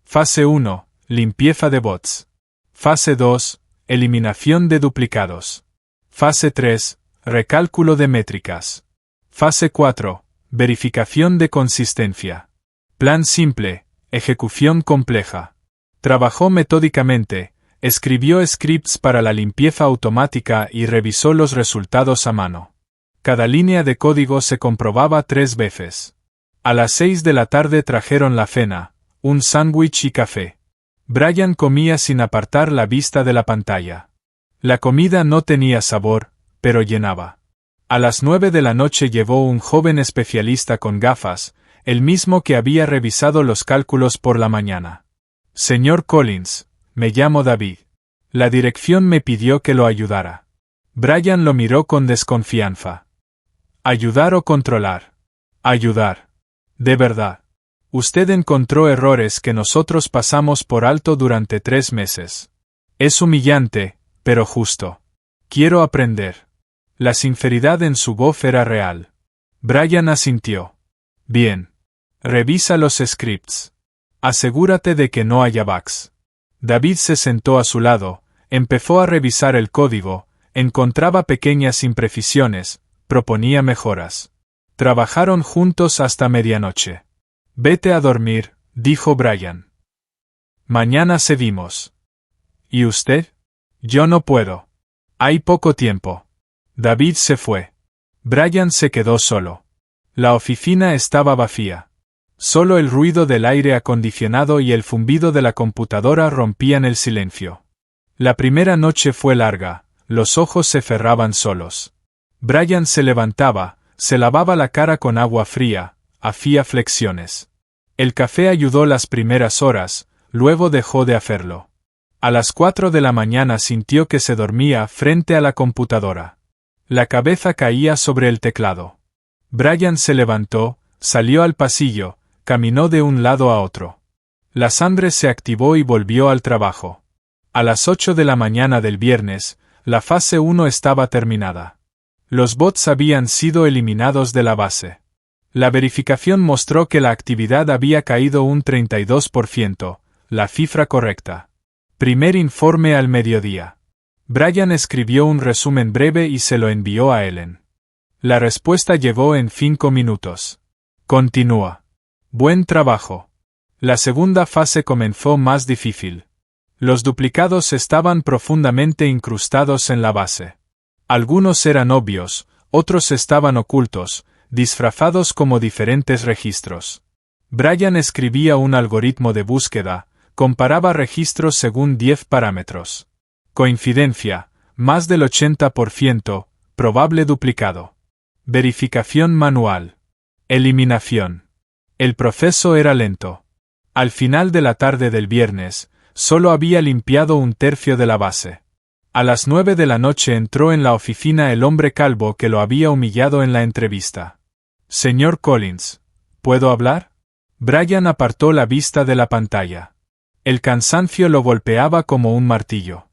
Fase 1, limpieza de bots. Fase 2, eliminación de duplicados. Fase 3, recálculo de métricas. Fase 4, verificación de consistencia. Plan simple, ejecución compleja. Trabajó metódicamente, escribió scripts para la limpieza automática y revisó los resultados a mano. Cada línea de código se comprobaba 3 veces. A las 6 de la tarde trajeron la cena, un sándwich y café. Brian comía sin apartar la vista de la pantalla. La comida no tenía sabor, pero llenaba. A las 9 de la noche llegó un joven especialista con gafas, el mismo que había revisado los cálculos por la mañana. Señor Collins, me llamo David. La dirección me pidió que lo ayudara. Brian lo miró con desconfianza. ¿Ayudar o controlar? Ayudar. De verdad. Usted encontró errores que nosotros pasamos por alto durante 3 meses. Es humillante, pero justo. Quiero aprender. La sinceridad en su voz era real. Brian asintió. Bien. Revisa los scripts. Asegúrate de que no haya bugs. David se sentó a su lado, empezó a revisar el código, encontraba pequeñas imprecisiones, proponía mejoras. Trabajaron juntos hasta medianoche. Vete a dormir, dijo Brian. Mañana seguimos. ¿Y usted? Yo no puedo. Hay poco tiempo. David se fue. Brian se quedó solo. La oficina estaba vacía. Solo el ruido del aire acondicionado y el zumbido de la computadora rompían el silencio. La primera noche fue larga, los ojos se cerraban solos. Brian se levantaba, se lavaba la cara con agua fría, hacía flexiones. El café ayudó las primeras horas, luego dejó de hacerlo. A las 4 de la mañana sintió que se dormía frente a la computadora. La cabeza caía sobre el teclado. Brian se levantó, salió al pasillo, caminó de un lado a otro. La sangre se activó y volvió al trabajo. A las 8 de la mañana del viernes, la fase 1 estaba terminada. Los bots habían sido eliminados de la base. La verificación mostró que la actividad había caído un 32%, la cifra correcta. Primer informe al mediodía. Brian escribió un resumen breve y se lo envió a Ellen. La respuesta llegó en 5 minutos. Continúa. Buen trabajo. La segunda fase comenzó más difícil. Los duplicados estaban profundamente incrustados en la base. Algunos eran obvios, otros estaban ocultos, disfrazados como diferentes registros. Brian escribía un algoritmo de búsqueda, comparaba registros según 10 parámetros. Coincidencia, más del 80%, probable duplicado. Verificación manual. Eliminación. El proceso era lento. Al final de la tarde del viernes, solo había limpiado un tercio de la base. A las 9 de la noche entró en la oficina el hombre calvo que lo había humillado en la entrevista. Señor Collins, ¿puedo hablar? Brian apartó la vista de la pantalla. El cansancio lo golpeaba como un martillo.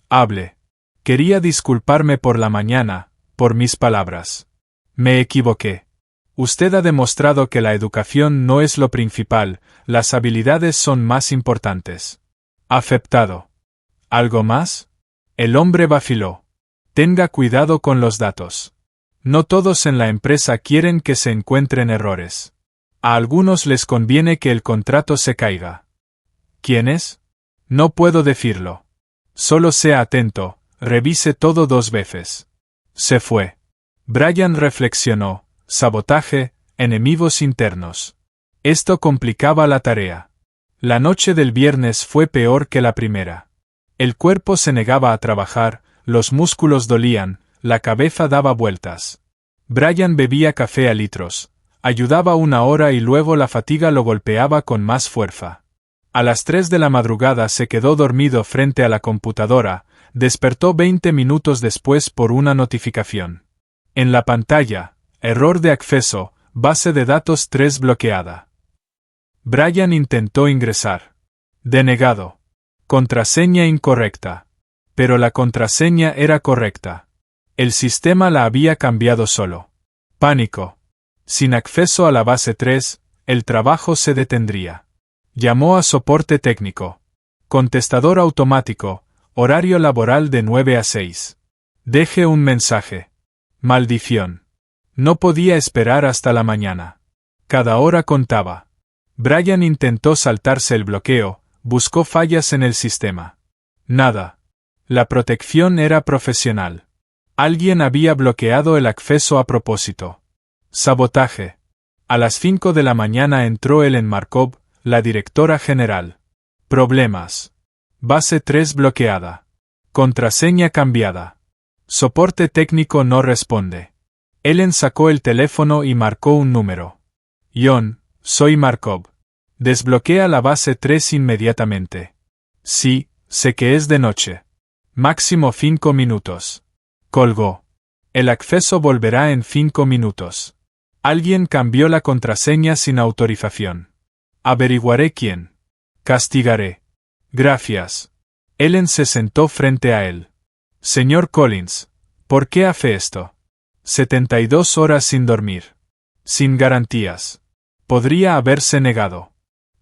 Hable. Quería disculparme por la mañana, por mis palabras. Me equivoqué. Usted ha demostrado que la educación no es lo principal, las habilidades son más importantes. Aceptado. ¿Algo más? El hombre vaciló. Tenga cuidado con los datos. No todos en la empresa quieren que se encuentren errores. A algunos les conviene que el contrato se caiga. ¿Quiénes? No puedo decirlo. Solo sea atento, revise todo 2 veces. Se fue. Brian reflexionó. Sabotaje, enemigos internos. Esto complicaba la tarea. La noche del viernes fue peor que la primera. El cuerpo se negaba a trabajar, los músculos dolían, la cabeza daba vueltas. Brian bebía café a litros, ayudaba 1 hora y luego la fatiga lo golpeaba con más fuerza. A las 3 de la madrugada se quedó dormido frente a la computadora, despertó 20 minutos después por una notificación. En la pantalla, error de acceso, base de datos 3 bloqueada. Brian intentó ingresar. Denegado. Contraseña incorrecta. Pero la contraseña era correcta. El sistema la había cambiado solo. Pánico. Sin acceso a la base 3, el trabajo se detendría. Llamó a soporte técnico. Contestador automático, horario laboral de 9 a 6. Deje un mensaje. Maldición. No podía esperar hasta la mañana. Cada hora contaba. Brian intentó saltarse el bloqueo, buscó fallas en el sistema. Nada. La protección era profesional. Alguien había bloqueado el acceso a propósito. Sabotaje. A las 5 de la mañana entró Ellen Markov, la directora general. Problemas. Base 3 bloqueada. Contraseña cambiada. Soporte técnico no responde. Ellen sacó el teléfono y marcó un número. John, soy Markov. Desbloquea la base 3 inmediatamente. Sí, sé que es de noche. Máximo 5 minutos. Colgó. El acceso volverá en 5 minutos. Alguien cambió la contraseña sin autorización. Averiguaré quién. Castigaré. Gracias. Ellen se sentó frente a él. Señor Collins, ¿por qué hace esto? 72 horas sin dormir. Sin garantías. Podría haberse negado.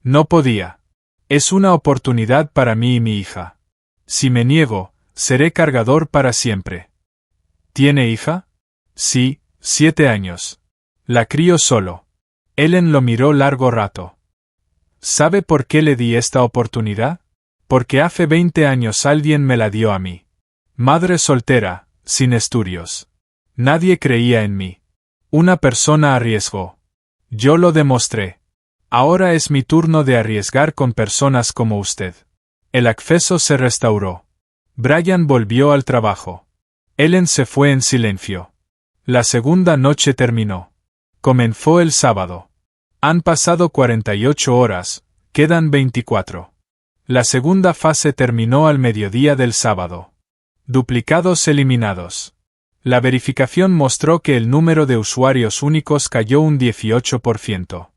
No podía. Es una oportunidad para mí y mi hija. Si me niego, seré cargador para siempre. ¿Tiene hija? Sí, 7 años. La crío solo. Ellen lo miró largo rato. ¿Sabe por qué le di esta oportunidad? Porque hace 20 años alguien me la dio a mí. Madre soltera, sin estudios. Nadie creía en mí. Una persona arriesgó. Yo lo demostré. Ahora es mi turno de arriesgar con personas como usted. El acceso se restauró. Brian volvió al trabajo. Ellen se fue en silencio. La segunda noche terminó. Comenzó el sábado. Han pasado 48 horas, quedan 24. La segunda fase terminó al mediodía del sábado. Duplicados eliminados. La verificación mostró que el número de usuarios únicos cayó un 18%.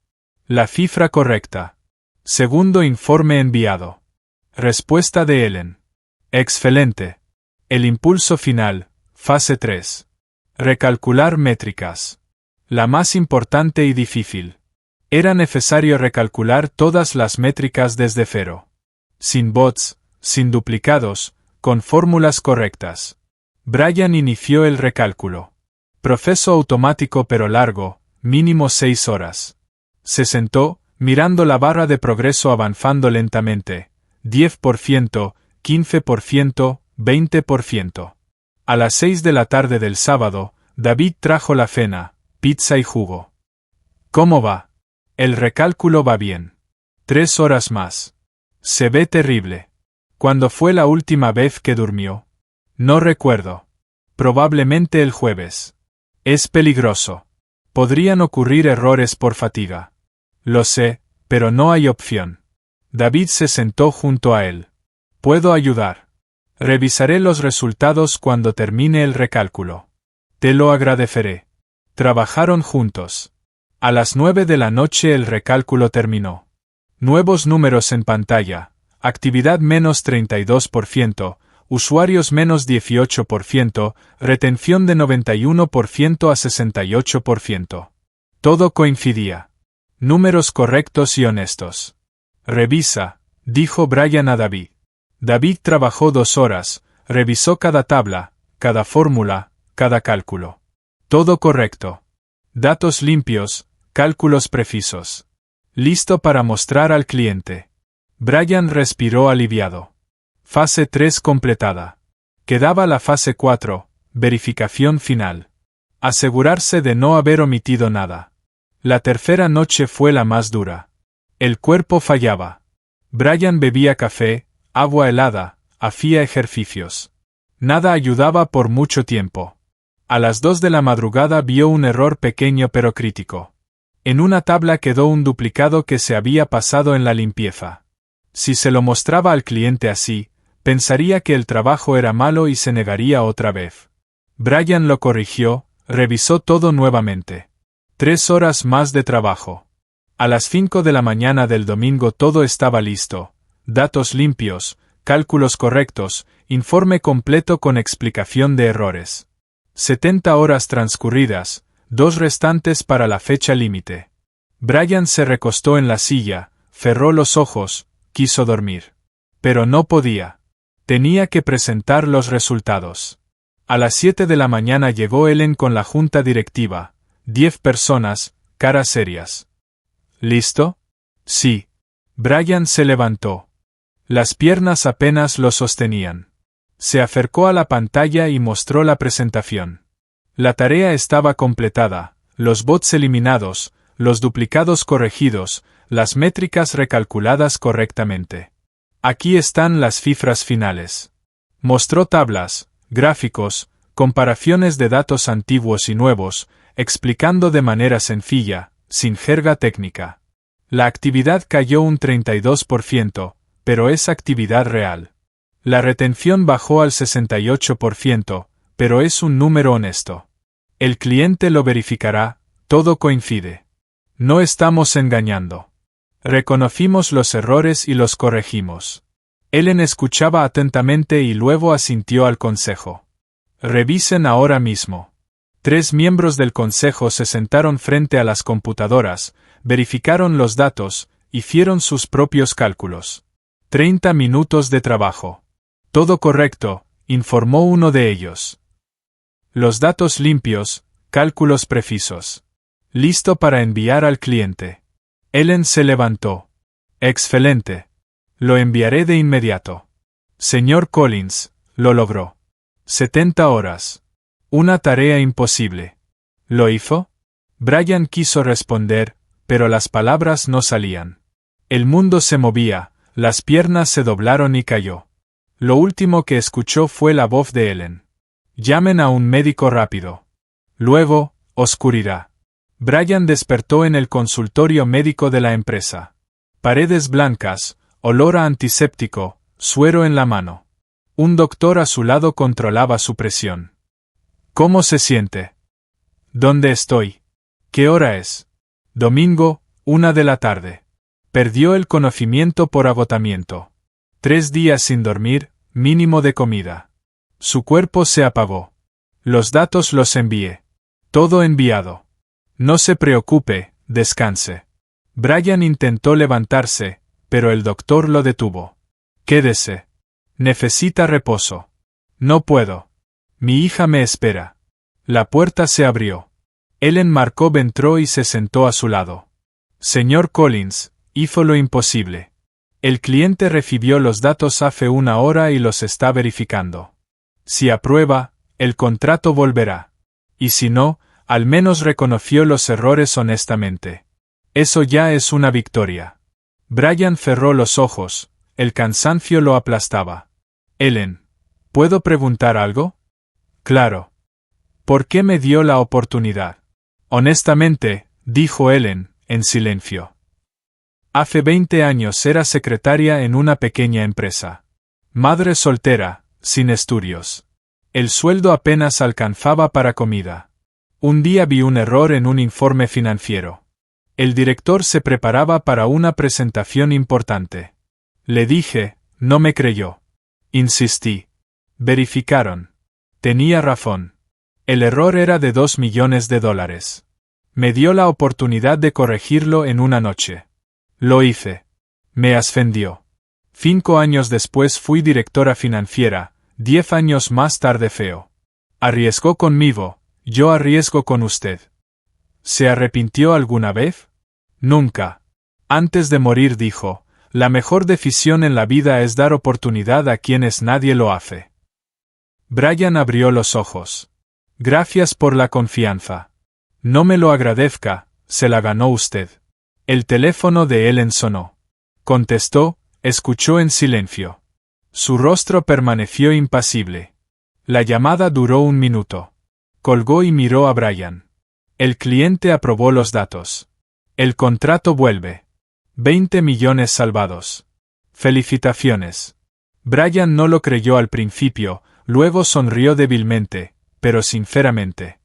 La cifra correcta. Segundo informe enviado. Respuesta de Ellen. Excelente. El impulso final, fase 3. Recalcular métricas. La más importante y difícil. Era necesario recalcular todas las métricas desde cero. Sin bots, sin duplicados, con fórmulas correctas. Brian inició el recálculo. Proceso automático pero largo, mínimo 6 horas. Se sentó, mirando la barra de progreso avanzando lentamente. 10%, 15%, 20%. A las 6 de la tarde del sábado, David trajo la cena, pizza y jugo. ¿Cómo va? El recálculo va bien. 3 horas más. Se ve terrible. ¿Cuándo fue la última vez que durmió? No recuerdo. Probablemente el jueves. Es peligroso. Podrían ocurrir errores por fatiga. Lo sé, pero no hay opción. David se sentó junto a él. ¿Puedo ayudar? Revisaré los resultados cuando termine el recálculo. Te lo agradeceré. Trabajaron juntos. A las 9 de la noche el recálculo terminó. Nuevos números en pantalla. Actividad menos 32%, usuarios menos 18%, retención de 91% a 68%. Todo coincidía. Números correctos y honestos. Revisa, dijo Brian a David. David trabajó 2 horas, revisó cada tabla, cada fórmula, cada cálculo. Todo correcto. Datos limpios, cálculos precisos. Listo para mostrar al cliente. Brian respiró aliviado. Fase 3 completada. Quedaba la fase 4, verificación final. Asegurarse de no haber omitido nada. La tercera noche fue la más dura. El cuerpo fallaba. Brian bebía café, agua helada, hacía ejercicios. Nada ayudaba por mucho tiempo. A las 2 de la madrugada vio un error pequeño pero crítico. En una tabla quedó un duplicado que se había pasado en la limpieza. Si se lo mostraba al cliente así, pensaría que el trabajo era malo y se negaría otra vez. Brian lo corrigió, revisó todo nuevamente. 3 horas más de trabajo. A las 5 de la mañana del domingo todo estaba listo. Datos limpios, cálculos correctos, informe completo con explicación de errores. 70 horas transcurridas, 2 restantes para la fecha límite. Brian se recostó en la silla, cerró los ojos, quiso dormir. Pero no podía. Tenía que presentar los resultados. A las 7 de la mañana llegó Ellen con la junta directiva. 10 personas, caras serias. ¿Listo? Sí. Brian se levantó. Las piernas apenas lo sostenían. Se acercó a la pantalla y mostró la presentación. La tarea estaba completada, los bots eliminados, los duplicados corregidos, las métricas recalculadas correctamente. Aquí están las cifras finales. Mostró tablas, gráficos, comparaciones de datos antiguos y nuevos, explicando de manera sencilla, sin jerga técnica. La actividad cayó un 32%, pero es actividad real. La retención bajó al 68%, pero es un número honesto. El cliente lo verificará, todo coincide. No estamos engañando. Reconocimos los errores y los corregimos. Ellen escuchaba atentamente y luego asintió al consejo. Revisen ahora mismo. 3 miembros del consejo se sentaron frente a las computadoras, verificaron los datos, hicieron sus propios cálculos. 30 minutos de trabajo. Todo correcto, informó uno de ellos. Los datos limpios, cálculos precisos. Listo para enviar al cliente. Ellen se levantó. Excelente. Lo enviaré de inmediato. Señor Collins, lo logró. 70 horas. Una tarea imposible. ¿Lo hizo? Brian quiso responder, pero las palabras no salían. El mundo se movía, las piernas se doblaron y cayó. Lo último que escuchó fue la voz de Ellen. Llamen a un médico rápido. Luego, oscuridad. Brian despertó en el consultorio médico de la empresa. Paredes blancas, olor a antiséptico, suero en la mano. Un doctor a su lado controlaba su presión. ¿Cómo se siente? ¿Dónde estoy? ¿Qué hora es? Domingo, 1 de la tarde. Perdió el conocimiento por agotamiento. 3 días sin dormir, mínimo de comida. Su cuerpo se apagó. Los datos los envié. Todo enviado. No se preocupe, descanse. Brian intentó levantarse, pero el doctor lo detuvo. Quédese. Necesita reposo. No puedo. Mi hija me espera. La puerta se abrió. Ellen Markov entró y se sentó a su lado. Señor Collins, hizo lo imposible. El cliente recibió los datos hace 1 hora y los está verificando. Si aprueba, el contrato volverá. Y si no, al menos reconoció los errores honestamente. Eso ya es una victoria. Brian cerró los ojos, el cansancio lo aplastaba. Ellen, ¿puedo preguntar algo? Claro. ¿Por qué me dio la oportunidad? Honestamente, dijo Ellen, en silencio. Hace 20 años era secretaria en una pequeña empresa. Madre soltera, sin estudios. El sueldo apenas alcanzaba para comida. Un día vi un error en un informe financiero. El director se preparaba para una presentación importante. Le dije, no me creyó. Insistí. Verificaron. Tenía razón. El error era de $2 millones. Me dio la oportunidad de corregirlo en una noche. Lo hice. Me ascendió. 5 años después fui directora financiera, 10 años más tarde CEO. Arriesgó conmigo, yo arriesgo con usted. ¿Se arrepintió alguna vez? Nunca. Antes de morir dijo, la mejor decisión en la vida es dar oportunidad a quienes nadie lo hace. Brian abrió los ojos. Gracias por la confianza. No me lo agradezca, se la ganó usted. El teléfono de Ellen sonó. Contestó, escuchó en silencio. Su rostro permaneció impasible. La llamada duró 1 minuto. Colgó y miró a Brian. El cliente aprobó los datos. El contrato vuelve. 20 millones salvados. Felicitaciones. Brian no lo creyó al principio, luego sonrió débilmente, pero sinceramente.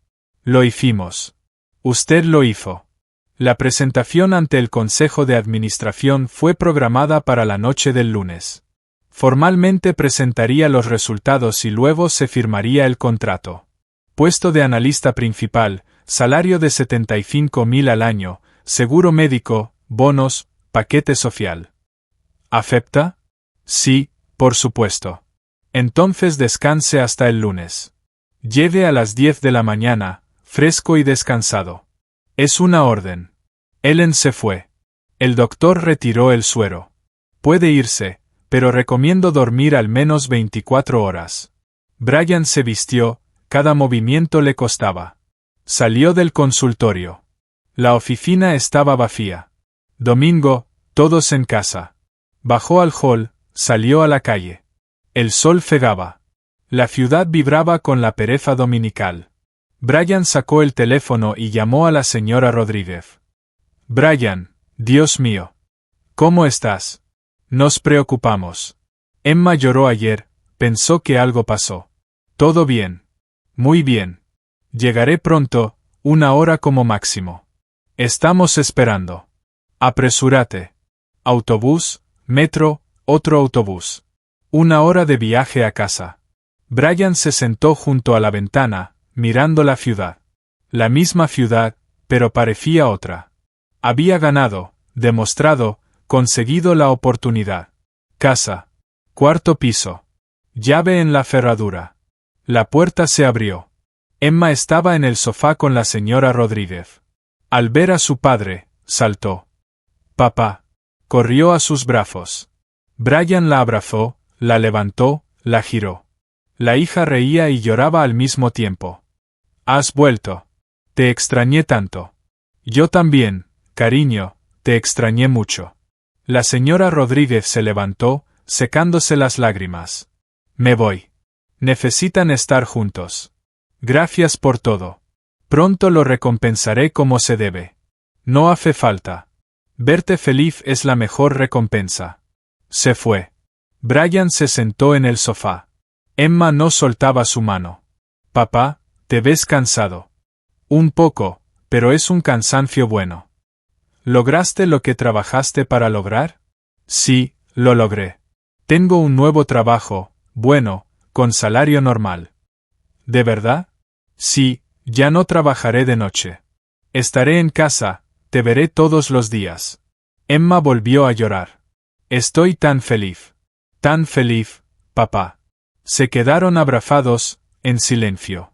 Lo hicimos. Usted lo hizo. La presentación ante el Consejo de Administración fue programada para la noche del lunes. Formalmente presentaría los resultados y luego se firmaría el contrato. Puesto de analista principal, salario de 75.000 al año, seguro médico, bonos, paquete social. ¿Acepta? Sí, por supuesto. Entonces descanse hasta el lunes. Lleve a las 10 de la mañana, fresco y descansado. Es una orden. Ellen se fue. El doctor retiró el suero. Puede irse, pero recomiendo dormir al menos 24 horas. Brian se vistió, cada movimiento le costaba. Salió del consultorio. La oficina estaba vacía. Domingo, todos en casa. Bajó al hall, salió a la calle. El sol cegaba. La ciudad vibraba con la pereza dominical. Brian sacó el teléfono y llamó a la señora Rodríguez. Brian, Dios mío. ¿Cómo estás? Nos preocupamos. Emma lloró ayer, pensó que algo pasó. ¿Todo bien? Muy bien. Llegaré pronto, 1 hora como máximo. Estamos esperando. Apresúrate. Autobús, metro, otro autobús. 1 hora de viaje a casa. Brian se sentó junto a la ventana, mirando la ciudad. La misma ciudad, pero parecía otra. Había ganado, demostrado, conseguido la oportunidad. Casa. 4º piso. Llave en la cerradura. La puerta se abrió. Emma estaba en el sofá con la señora Rodríguez. Al ver a su padre, saltó. Papá. Corrió a sus brazos. Brian la abrazó, la levantó, la giró. La hija reía y lloraba al mismo tiempo. ¿Has vuelto? Te extrañé tanto. Yo también, cariño, te extrañé mucho. La señora Rodríguez se levantó, secándose las lágrimas. Me voy. Necesitan estar juntos. Gracias por todo. Pronto lo recompensaré como se debe. No hace falta. Verte feliz es la mejor recompensa. Se fue. Brian se sentó en el sofá. Emma no soltaba su mano. Papá, te ves cansado. Un poco, pero es un cansancio bueno. ¿Lograste lo que trabajaste para lograr? Sí, lo logré. Tengo un nuevo trabajo, bueno, con salario normal. ¿De verdad? Sí, ya no trabajaré de noche. Estaré en casa, te veré todos los días. Emma volvió a llorar. Estoy tan feliz. Tan feliz, papá. Se quedaron abrazados, en silencio.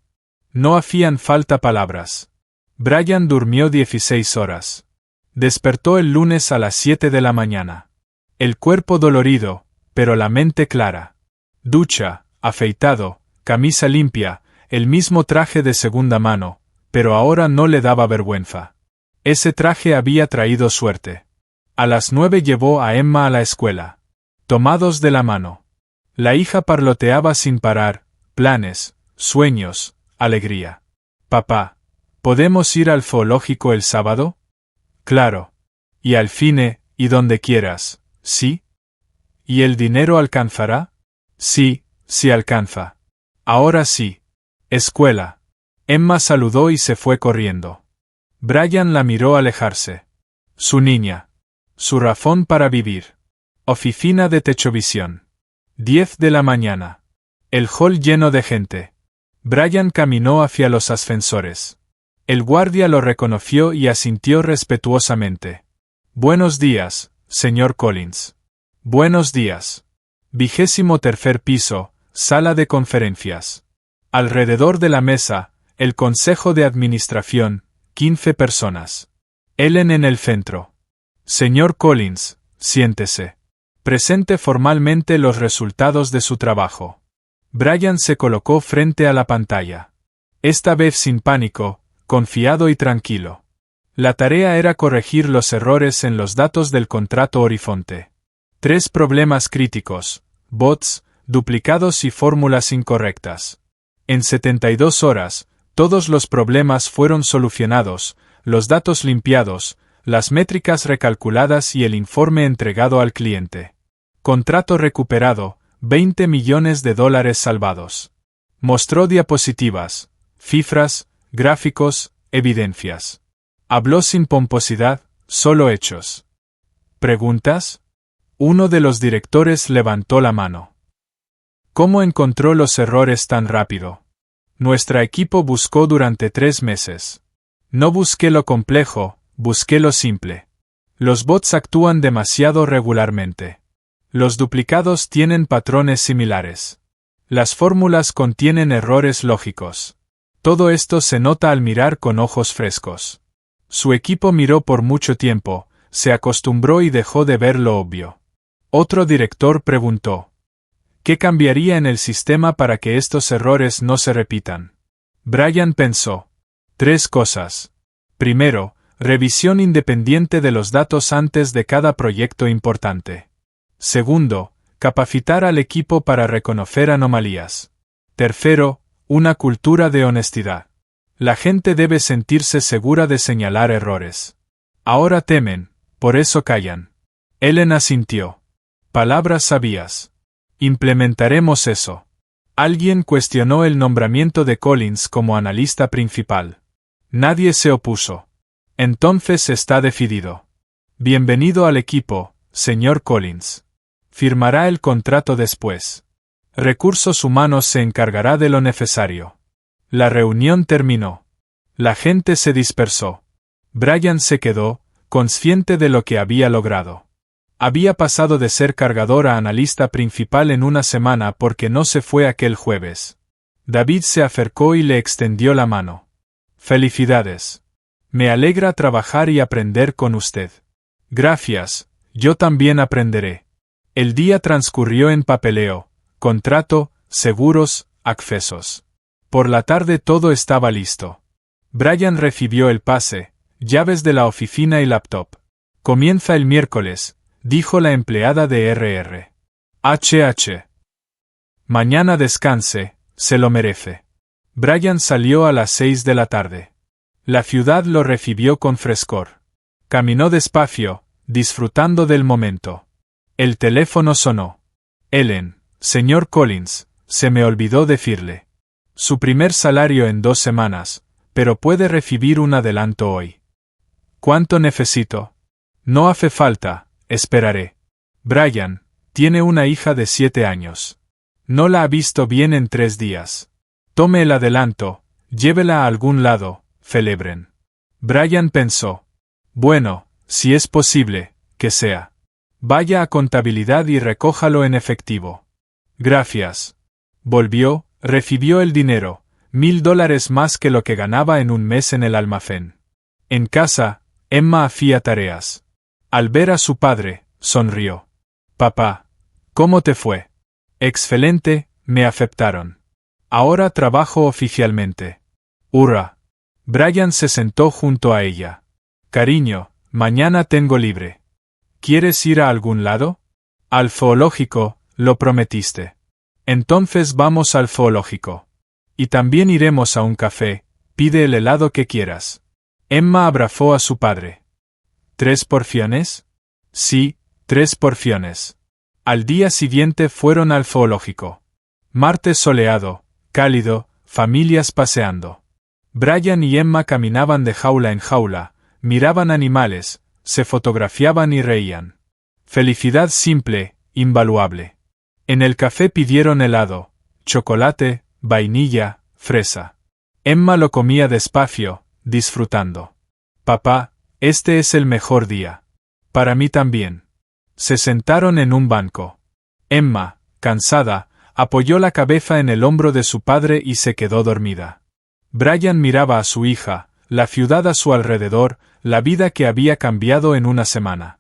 No hacían falta palabras. Brian durmió 16 horas. Despertó el lunes a las 7 de la mañana. El cuerpo dolorido, pero la mente clara. Ducha, afeitado, camisa limpia, el mismo traje de segunda mano, pero ahora no le daba vergüenza. Ese traje había traído suerte. A las 9 llevó a Emma a la escuela. Tomados de la mano. La hija parloteaba sin parar, planes, sueños, alegría. Papá, ¿podemos ir al zoológico el sábado? Claro. Y al cine, y donde quieras, ¿sí? ¿Y el dinero alcanzará? Sí, Si alcanza. Ahora sí. Escuela. Emma saludó y se fue corriendo. Brian la miró alejarse. Su niña. Su razón para vivir. Oficina de Techovisión. 10 de la mañana. El hall lleno de gente. Brian caminó hacia los ascensores. El guardia lo reconoció y asintió respetuosamente. Buenos días, señor Collins. Buenos días. 23º piso, sala de conferencias. Alrededor de la mesa, el consejo de administración, 15 personas. Ellen en el centro. Señor Collins, siéntese. Presente formalmente los resultados de su trabajo. Brian se colocó frente a la pantalla. Esta vez sin pánico, confiado y tranquilo. La tarea era corregir los errores en los datos del contrato Horizonte. 3 problemas críticos: bots, duplicados y fórmulas incorrectas. En 72 horas, todos los problemas fueron solucionados, los datos limpiados, las métricas recalculadas y el informe entregado al cliente. Contrato recuperado, $20 millones salvados. Mostró diapositivas, cifras, gráficos, evidencias. Habló sin pomposidad, solo hechos. ¿Preguntas? Uno de los directores levantó la mano. ¿Cómo encontró los errores tan rápido? Nuestro equipo buscó durante 3 meses. No busqué lo complejo, busqué lo simple. Los bots actúan demasiado regularmente. Los duplicados tienen patrones similares. Las fórmulas contienen errores lógicos. Todo esto se nota al mirar con ojos frescos. Su equipo miró por mucho tiempo, se acostumbró y dejó de ver lo obvio. Otro director preguntó: ¿qué cambiaría en el sistema para que estos errores no se repitan? Brian pensó. 3 cosas. Primero, revisión independiente de los datos antes de cada proyecto importante. Segundo, capacitar al equipo para reconocer anomalías. Tercero, una cultura de honestidad. La gente debe sentirse segura de señalar errores. Ahora temen, por eso callan. Ellen asintió. Palabras sabias. Implementaremos eso. Alguien cuestionó el nombramiento de Collins como analista principal. Nadie se opuso. Entonces está decidido. Bienvenido al equipo, señor Collins. Firmará el contrato después. Recursos Humanos se encargará de lo necesario. La reunión terminó. La gente se dispersó. Brian se quedó, consciente de lo que había logrado. Había pasado de ser cargador a analista principal en una semana porque no se fue aquel jueves. David se acercó y le extendió la mano. Felicidades. Me alegra trabajar y aprender con usted. Gracias, yo también aprenderé. El día transcurrió en papeleo, contrato, seguros, accesos. Por la tarde todo estaba listo. Brian recibió el pase, llaves de la oficina y laptop. Comienza el miércoles, dijo la empleada de RR. HH. Mañana descanse, se lo merece. Brian salió a las 6 de la tarde. La ciudad lo recibió con frescor. Caminó despacio, disfrutando del momento. El teléfono sonó. Ellen, señor Collins, se me olvidó decirle. Su primer salario en 2 semanas, pero puede recibir un adelanto hoy. ¿Cuánto necesito? No hace falta, esperaré. Brian, tiene una hija de 7 años. No la ha visto bien en 3 días. Tome el adelanto, llévela a algún lado, celebren. Brian pensó. Bueno, si es posible, que sea. Vaya a contabilidad y recójalo en efectivo. Gracias. Volvió, recibió el dinero, $1000 más que lo que ganaba en un mes en el almacén. En casa, Emma hacía tareas. Al ver a su padre, sonrió. Papá, ¿cómo te fue? Excelente, me aceptaron. Ahora trabajo oficialmente. ¡Hurra! Brian se sentó junto a ella. Cariño, mañana tengo libre. ¿Quieres ir a algún lado? Al zoológico, lo prometiste. Entonces vamos al zoológico. Y también iremos a un café, pide el helado que quieras. Emma abrazó a su padre. ¿3 porciones? Sí, 3 porciones. Al día siguiente fueron al zoológico. Martes soleado, cálido, familias paseando. Brian y Emma caminaban de jaula en jaula, miraban animales, se fotografiaban y reían. Felicidad simple, invaluable. En el café pidieron helado, chocolate, vainilla, fresa. Emma lo comía despacio, disfrutando. Papá, este es el mejor día. Para mí también. Se sentaron en un banco. Emma, cansada, apoyó la cabeza en el hombro de su padre y se quedó dormida. Brian miraba a su hija, la ciudad a su alrededor, la vida que había cambiado en una semana.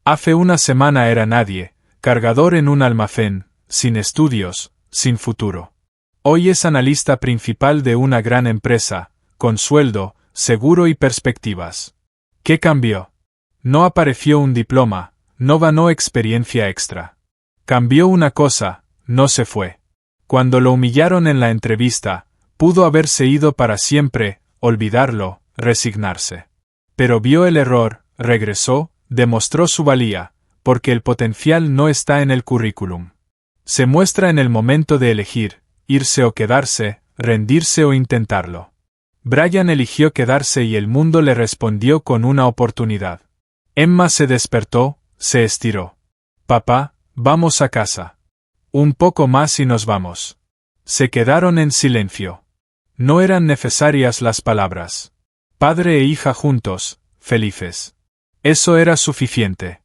Hace una semana era nadie, cargador en un almacén, sin estudios, sin futuro. Hoy es analista principal de una gran empresa, con sueldo, seguro y perspectivas. ¿Qué cambió? No apareció un diploma, no ganó experiencia extra. Cambió una cosa, no se fue. Cuando lo humillaron en la entrevista, pudo haberse ido para siempre, olvidarlo, resignarse. Pero vio el error, regresó, demostró su valía, porque el potencial no está en el currículum. Se muestra en el momento de elegir, irse o quedarse, rendirse o intentarlo. Brian eligió quedarse y el mundo le respondió con una oportunidad. Emma se despertó, se estiró. Papá, vamos a casa. Un poco más y nos vamos. Se quedaron en silencio. No eran necesarias las palabras. Padre e hija juntos, felices. Eso era suficiente.